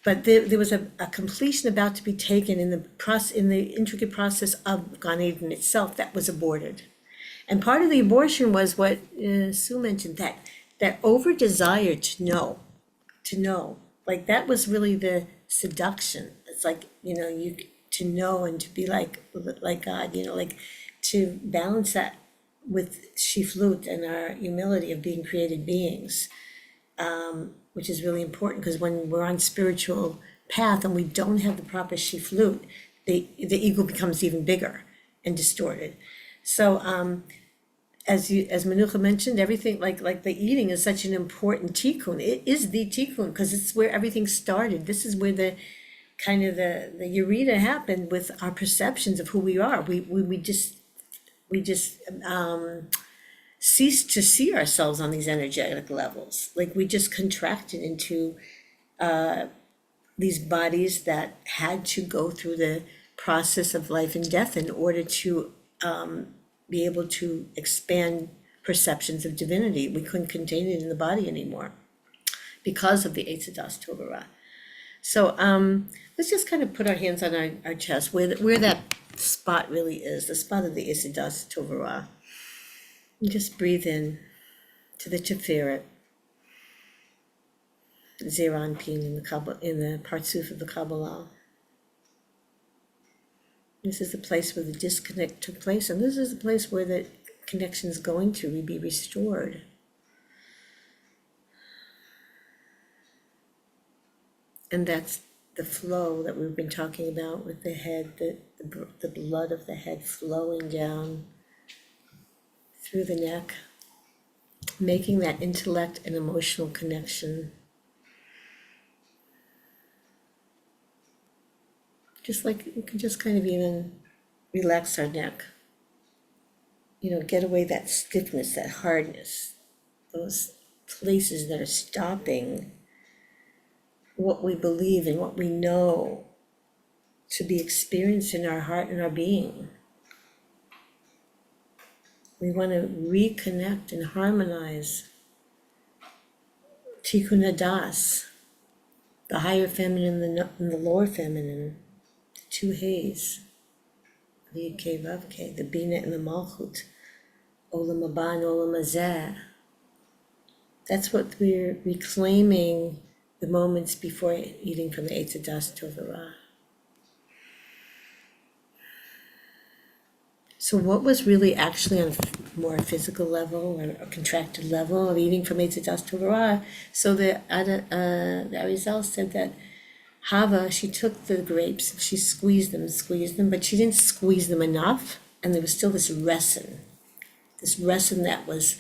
but there was a completion about to be taken in the intricate process of Gan Eden itself that was aborted. And part of the abortion was what Sue mentioned, that over desire to know, that was really the seduction. It's to know and to be like God, to balance that with shiflut and our humility of being created beings, which is really important, because when we're on spiritual path and we don't have the proper shiflut, the ego becomes even bigger and distorted. So as Menucha mentioned, everything like the eating is such an important tikkun. It is the tikkun because it's where everything started. This is where the kind of the Yerida happened with our perceptions of who we are. We just ceased to see ourselves on these energetic levels. We just contracted into these bodies that had to go through the process of life and death in order to be able to expand perceptions of divinity. We couldn't contain it in the body anymore, because of the Eitz Hadas Tov Ra. So let's just kind of put our hands on our chest where that spot really is, the spot of the Eitz Hadas Tov Ra. And just breathe in to the Tiferet, Zeran Pin in the Partsuf of the Kabbalah. This is the place where the disconnect took place, and this is the place where the connection is going to be restored. And that's the flow that we've been talking about with the head, the blood of the head flowing down through the neck, making that intellect and emotional connection. Just like we can just kind of even relax our neck. You know, get away that stiffness, that hardness, those places that are stopping what we believe and what we know to be experienced in our heart and our being. We want to reconnect and harmonize Tikkun Hadas, the higher feminine and the lower feminine, the two Hays, the Yud-Kei Vav-Kei, the Bina and the Malchut, Olam Haba and Olam Hazeh. That's what we're reclaiming the moments before eating from the Eitz Hadas Tov Ra. So what was really actually on a more physical level or a contracted level of eating from Eitz Hadas Tov Ra? So the Arizal said that Hava, she took the grapes, she squeezed them, but she didn't squeeze them enough, and there was still this resin that was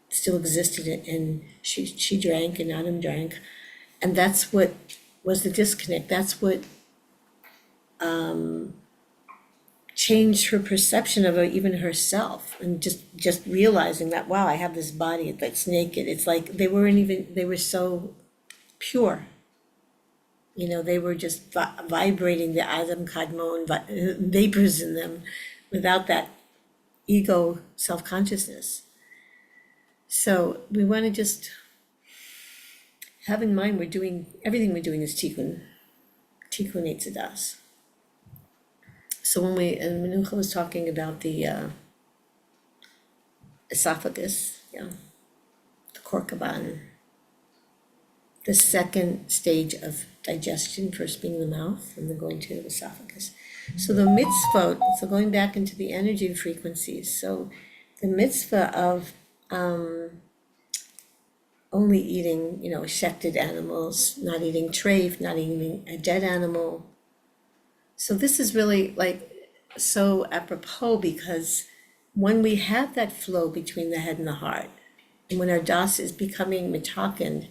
still existed, and she drank and Adam drank, and that's what was the disconnect. That's what changed her perception of even herself, and just realizing that, wow, I have this body that's naked. It's like they were so pure. You know, they were just vibrating the Adam Kadmon vapors in them without that ego self-consciousness. So we want to just have in mind everything we're doing is tikkun Eitz Hadas. So when Menucha was talking about the esophagus, the korkaban, the second stage of digestion, first being the mouth and then going to the esophagus. So the mitzvot, so going back into the energy frequencies, so the mitzvah of only eating, shechted animals, not eating treif, not eating a dead animal. So this is really so apropos, because when we have that flow between the head and the heart, and when our das is becoming mitakened,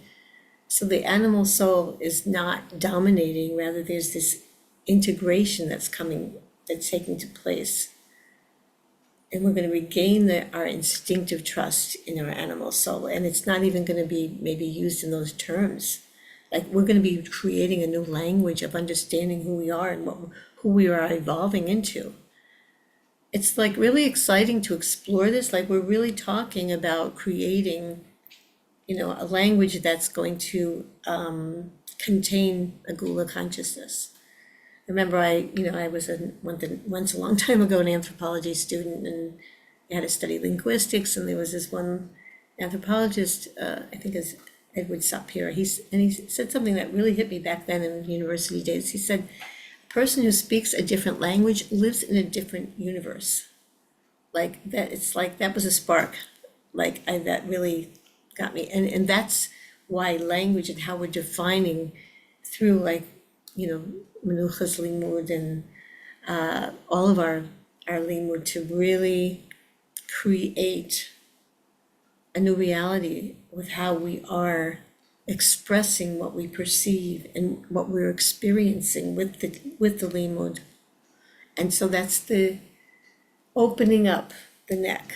so the animal soul is not dominating, rather there's this integration that's taking place. And we're going to regain our instinctive trust in our animal soul. And it's not even going to be maybe used in those terms. Like, we're going to be creating a new language of understanding who we are and who we are evolving into. It's like really exciting to explore this. Like, we're really talking about creating, a language that's going to contain a Gula consciousness. Remember, I was once a long time ago an anthropology student, and I had to study linguistics, and there was this one anthropologist, I think is Edward Sapir, he said something that really hit me back then in university days. He said, a person who speaks a different language lives in a different universe. Like that, it's like that was a spark, that really got me. And that's why language and how we're defining through Menucha's limud and all of our limud to really create a new reality with how we are expressing what we perceive and what we're experiencing with the limud. And so that's the opening up the neck,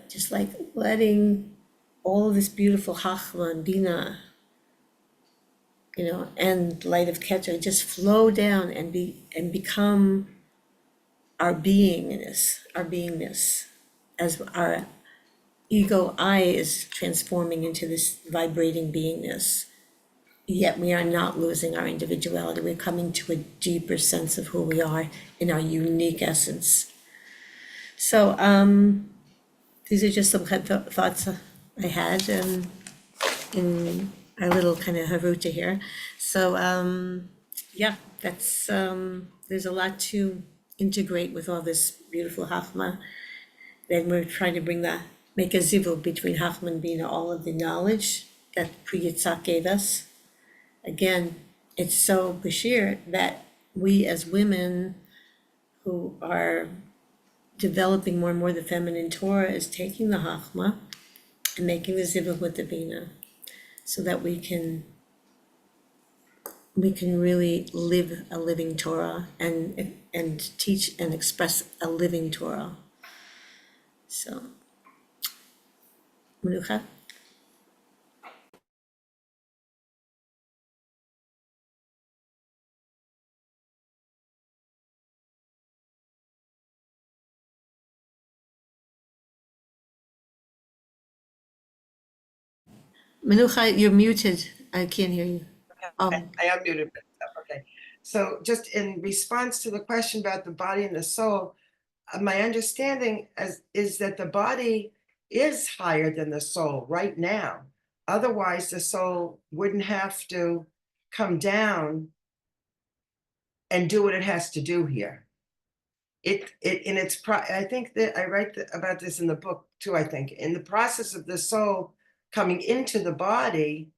just like letting all of this beautiful chachma and bina, and light of Keter just flow down and become our beingness, as our ego I is transforming into this vibrating beingness. Yet we are not losing our individuality. We're coming to a deeper sense of who we are in our unique essence. So these are just some kind of thoughts I had in our little kind of haruta here. So yeah, that's there's a lot to integrate with all this beautiful Chachma. Then we're trying to make a zivug between Chachma and Bina, all of the knowledge that Pri Yitzhak gave us. Again, it's so bashir that we as women who are developing more and more the feminine Torah is taking the Chachma and making the zivug with the Bina, so that we can really live a living Torah and teach and express a living Torah. So, Menucha? Menucha, you're muted. I can't hear you. I unmuted myself, okay. So just in response to the question about the body and the soul, my understanding is that the body is higher than the soul right now. Otherwise, the soul wouldn't have to come down and do what it has to do here. I think that I write about this in the book too. I think in the process of the soul coming into the body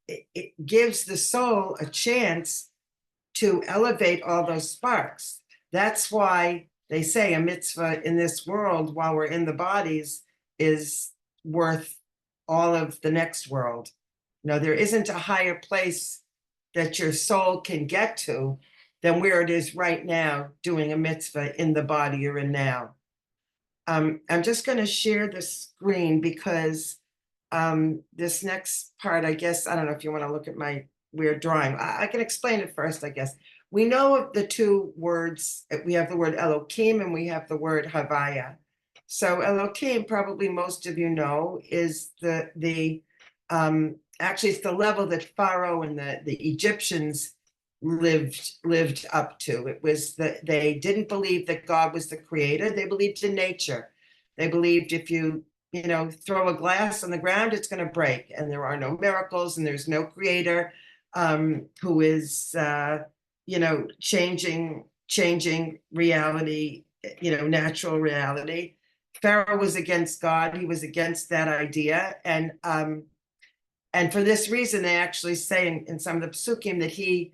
it gives the soul a chance to elevate all those sparks. That's why they say a mitzvah in this world while we're in the bodies is worth all of the next world. There isn't a higher place that your soul can get to than where it is right now doing a mitzvah in the body you're in now. I'm just going to share the screen because this next part, I guess, I don't know if you want to look at my weird drawing. I can explain it first, I guess. We know of the two words. We have the word Elohim and we have the word Havaya. So Elohim, probably most of you know, is actually it's the level that Pharaoh and the Egyptians lived up to. It was that they didn't believe that God was the creator. They believed in nature. They believed if you throw a glass on the ground, it's going to break, and there are no miracles, and there's no creator who is, changing reality, natural reality. Pharaoh was against God. He was against that idea, and for this reason, they actually say in some of the psukim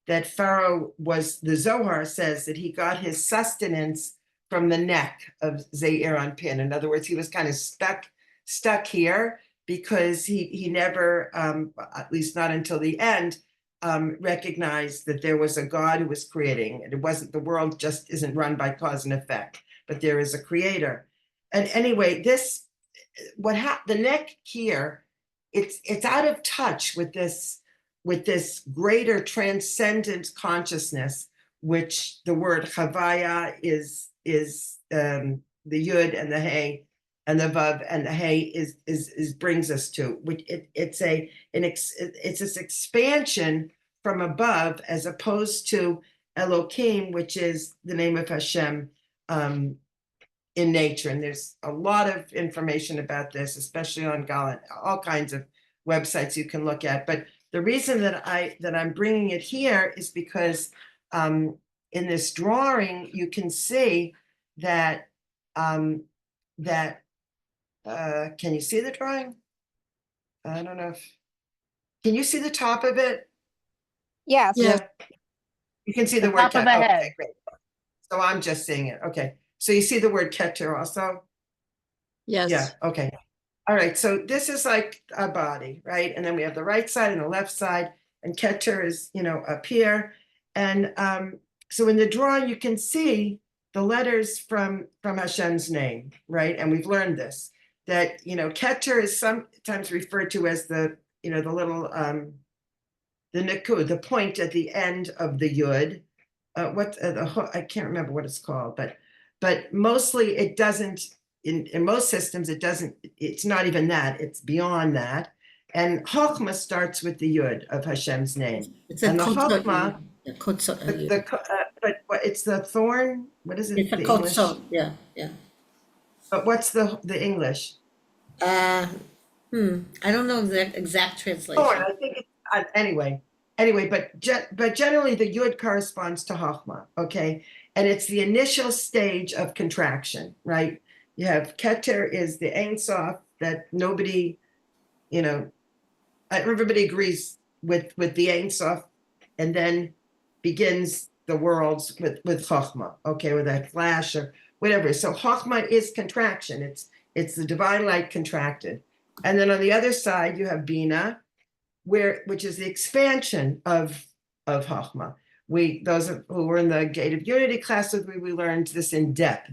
that Pharaoh the Zohar says that he got his sustenance from the neck of Zeir Anpin. In other words, he was kind of stuck here because he never, at least not until the end, recognized that there was a God who was creating. And it wasn't, the world just isn't run by cause and effect, but there is a creator. And anyway, the neck here, it's out of touch with this greater transcendent consciousness, which the word Chavaya is the Yud and the Hey and the Vav and the Hey is brings us to. It's this expansion from above as opposed to Elohim, which is the name of Hashem in nature. And there's a lot of information about this, especially on Galant, all kinds of websites you can look at. But the reason that I'm bringing it here is because in this drawing you can see that can you see the drawing? I don't know can you see the top of it? Yes. Yes. You can see the The word top of a Keter. head. Okay, great. So I'm just seeing it. Okay. So you see the word Keter also? Yes. Yeah, okay. All right, so this is like a body, right? And then we have the right side and the left side, and Keter is, up here. And so in the drawing, you can see the letters from Hashem's name, right? And we've learned this, that, Keter is sometimes referred to as the little, the Nikud, the point at the end of the Yud. I can't remember what it's called, but but mostly it doesn't, in most systems, it doesn't, it's not even that, it's beyond that. And Chokhmah starts with the Yud of Hashem's name. It's a And the kotzot Chokhmah, yud. Kotzot yud. but it's the thorn, what is it, It's a the English? kotzot, yeah, yeah. But what's the English? Uh, I don't know the exact Thorn, translation. I think it's, anyway, but generally the Yud corresponds to Chokhmah, okay? And it's the initial stage of contraction, right? You have Keter is the Ein Sof that nobody, you know, everybody agrees with the Ein Sof, and then begins the worlds with Chokhmah, okay, with that flash or whatever. So Chokhmah is contraction. It's the divine light contracted. And then on the other side, you have Bina, which is the expansion of Chokhmah. Those who were in the Gate of Unity class with me, we learned this in depth,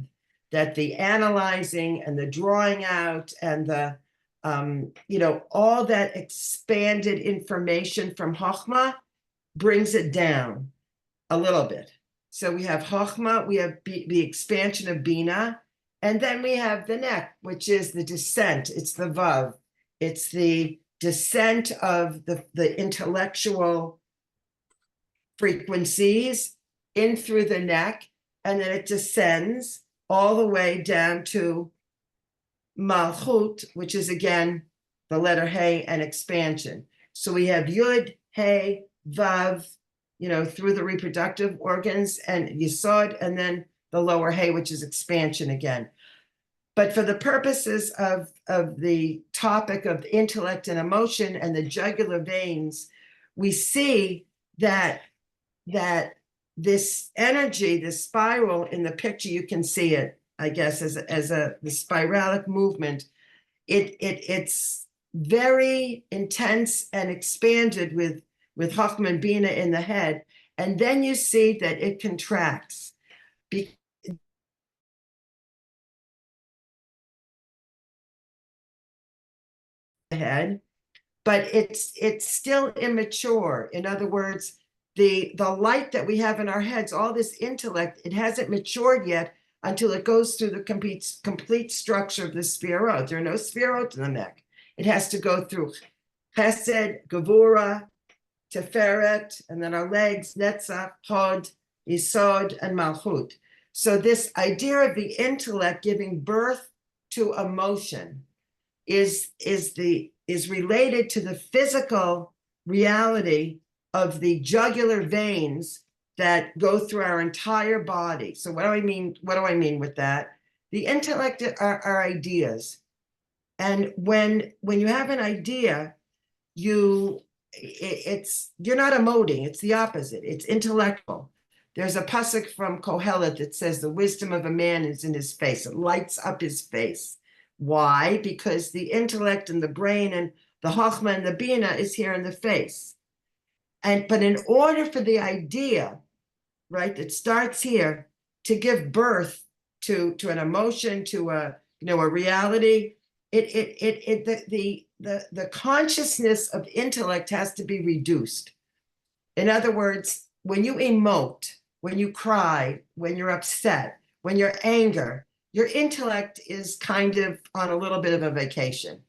that the analyzing and the drawing out and the all that expanded information from Chokhmah brings it down a little bit. So we have Chokhmah, we have the expansion of Bina, and then we have the neck, which is the descent. It's the Vav. It's the descent of the intellectual frequencies in through the neck, and then it descends all the way down to Malchut, which is again the letter Hey and expansion. So we have Yud, Hey, Vav, through the reproductive organs, and Yesod, and then the lower Hey, which is expansion again. But for the purposes of the topic of intellect and emotion and the jugular veins, we see that this energy, this spiral in the picture, you can see it, I guess, the spiralic movement. It's very intense and expanded with Chokhmah and Bina in the head, and then you see that it contracts. Head, but it's still immature. In other words, the light that we have in our heads, all this intellect, it hasn't matured yet until it goes through the complete structure of the sphirot. There are no sphirot in the neck. It has to go through Chesed, Gevura, Tiferet, and then our legs, Netzach, Hod, Yesod, and Malchut. So this idea of the intellect giving birth to emotion is related to the physical reality of the jugular veins that go through our entire body. So what do I mean with that? The intellect are ideas. And when you have an idea, you're not emoting, it's the opposite, it's intellectual. There's a pasuk from Kohelet that says the wisdom of a man is in his face. It lights up his face. Why? Because the intellect and the brain and the Chokhmah and the Bina is here in the face. But in order for the idea, right, that starts here to give birth to an emotion, to a reality, the consciousness of intellect has to be reduced. In other words, when you emote, when you cry, when you're upset, when you're angry, your intellect is kind of on a little bit of a vacation.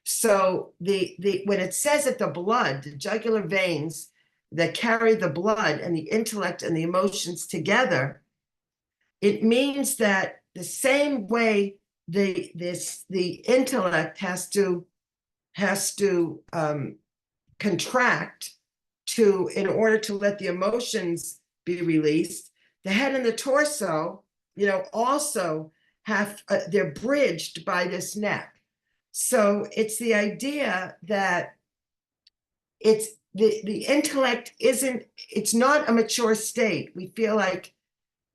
So when it says that the blood, the jugular veins that carry the blood and the intellect and the emotions together, it means that the same way the intellect has to contract in order to let the emotions be released, the head and the torso, also they're bridged by this neck. So it's the idea that it's the intellect it's not a mature state. We feel like,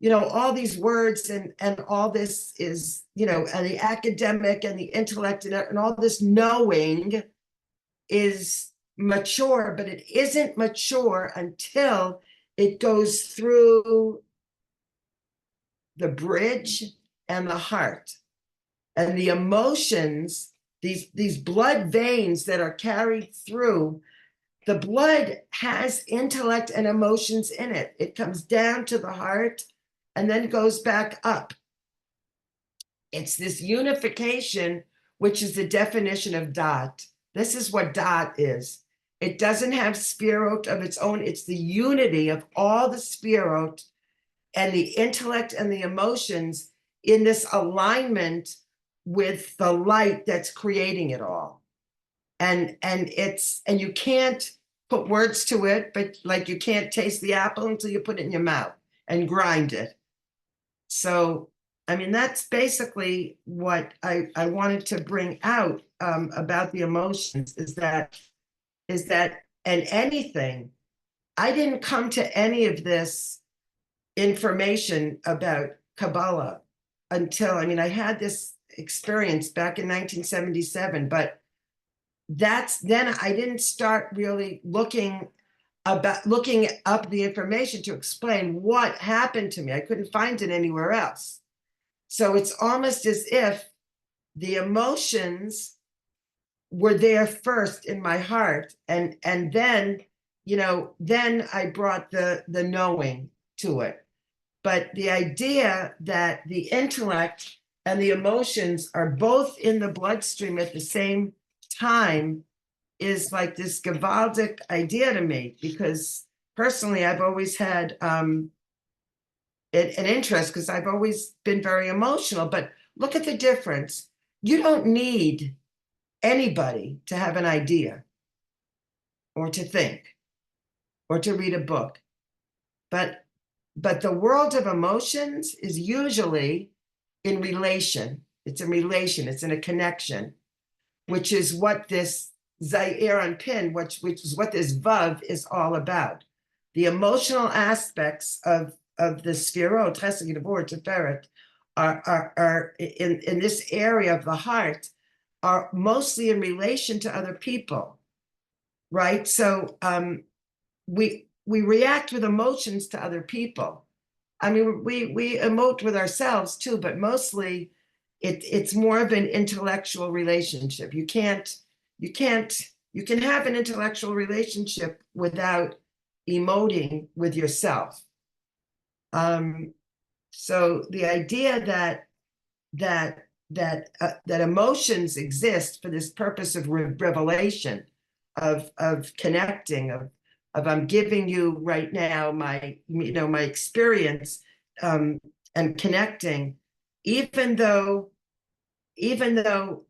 all these words and all this is, and the academic and the intellect and all this knowing is mature, but it isn't mature until it goes through the bridge and the heart. And the emotions, these blood veins that are carried through, the blood has intellect and emotions in it. It comes down to the heart and then goes back up It's this unification, which is the definition of dot. This is what dot is. It doesn't have spherot of its own. It's the unity of all the spherot and the intellect and the emotions in this alignment with the light that's creating it all. And you can't put words to it, but like you can't taste the apple until you put it in your mouth and grind it. So, I mean, that's basically what I wanted to bring out about the emotions is that, and anything, I didn't come to any of this information about Kabbalah until, I mean, I had this experience back in 1977, but then I didn't start really looking up the information to explain what happened to me. I couldn't find it anywhere else. So it's almost as if the emotions were there first in my heart, and then, then I brought the knowing to it. But the idea that the intellect and the emotions are both in the bloodstream at the same time is like this Gavaldic idea to me, because personally I've always had an interest, because I've always been very emotional. But look at the difference. You don't need anybody to have an idea or to think or to read a book. But the world of emotions is usually in relation. It's in relation, it's in a connection, which is what this Zaire and Pin, which is what this Vav is all about. The emotional aspects of the Sphirot, Chesed, Gevurah, Tiferet, are in this area of the heart, are mostly in relation to other people, right? So we react with emotions to other people. I mean, we emote with ourselves too, but mostly it's more of an intellectual relationship. You can have an intellectual relationship without emoting with yourself. So the idea that emotions exist for this purpose of revelation, of connecting, of I'm giving you right now my experience, and connecting, even though the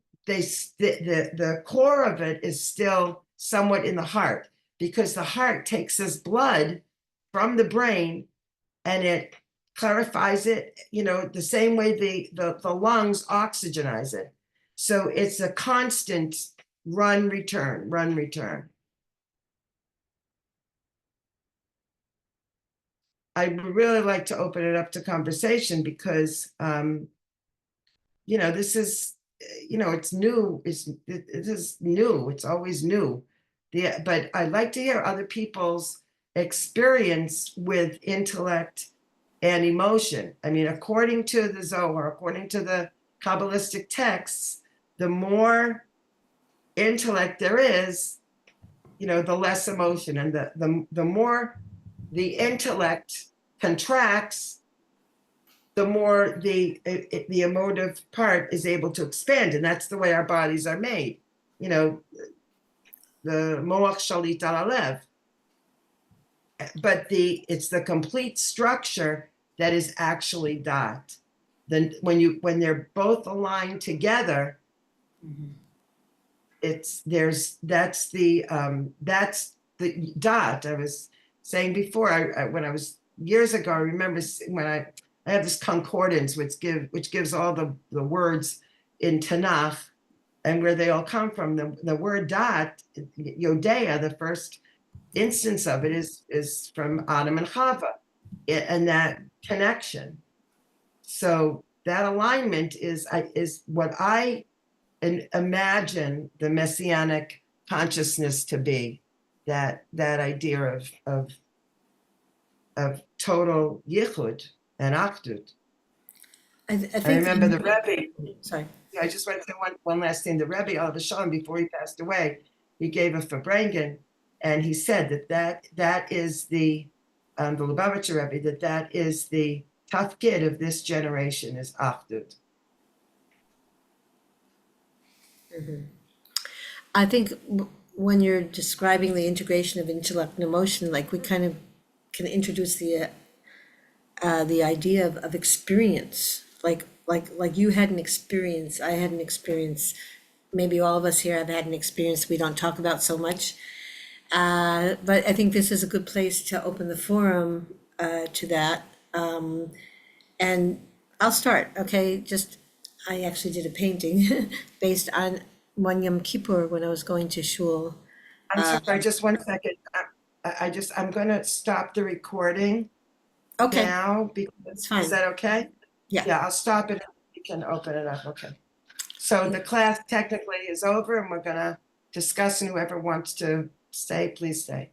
core of it is still somewhat in the heart, because the heart takes this blood from the brain and it clarifies it, the same way the lungs oxygenize it. So it's a constant run, return, run, return. I would really like to open it up to conversation, because, this is, it's new. It is new. It's always new. But I'd like to hear other people's experience with intellect and emotion. I mean, according to the Zohar, according to the Kabbalistic texts, the more intellect there is, the less emotion, and the more the intellect contracts, the more the emotive part is able to expand, and that's the way our bodies are made. The moach shalit al halev. But it's the complete structure that is actually dot. Then when they're both aligned together, that's the dot. I was saying before, when I was years ago, I remember when I have this concordance which gives all the words in Tanakh and where they all come from. The word dot, Yodea, the first instance of it is from Adam and Chava, and that connection. So that alignment is what I imagine the messianic consciousness to be. That idea of total yichud and achdut. I think I remember the Rebbe. Sorry. Yeah, I just want to say one last thing. The Rebbe Al Shalom, before he passed away, he gave a Farbrengen, and he said that is the Lubavitcher Rebbe, that is the tafkid of this generation, is achdut. I think when you're describing the integration of intellect and emotion, like we kind of can introduce the idea of experience, like you had an experience, I had an experience, maybe all of us here have had an experience we don't talk about so much. But I think this is a good place to open the forum to that. And I'll start, okay? I actually did a painting based on one Yom Kippur when I was going to shul. I'm sorry, just 1 second. I'm gonna stop the recording Okay, now it's because, fine. is that okay? Yeah. Yeah, I'll stop it. You can open it up, okay. So the class technically is over and we're gonna discuss, and whoever wants to stay, please stay.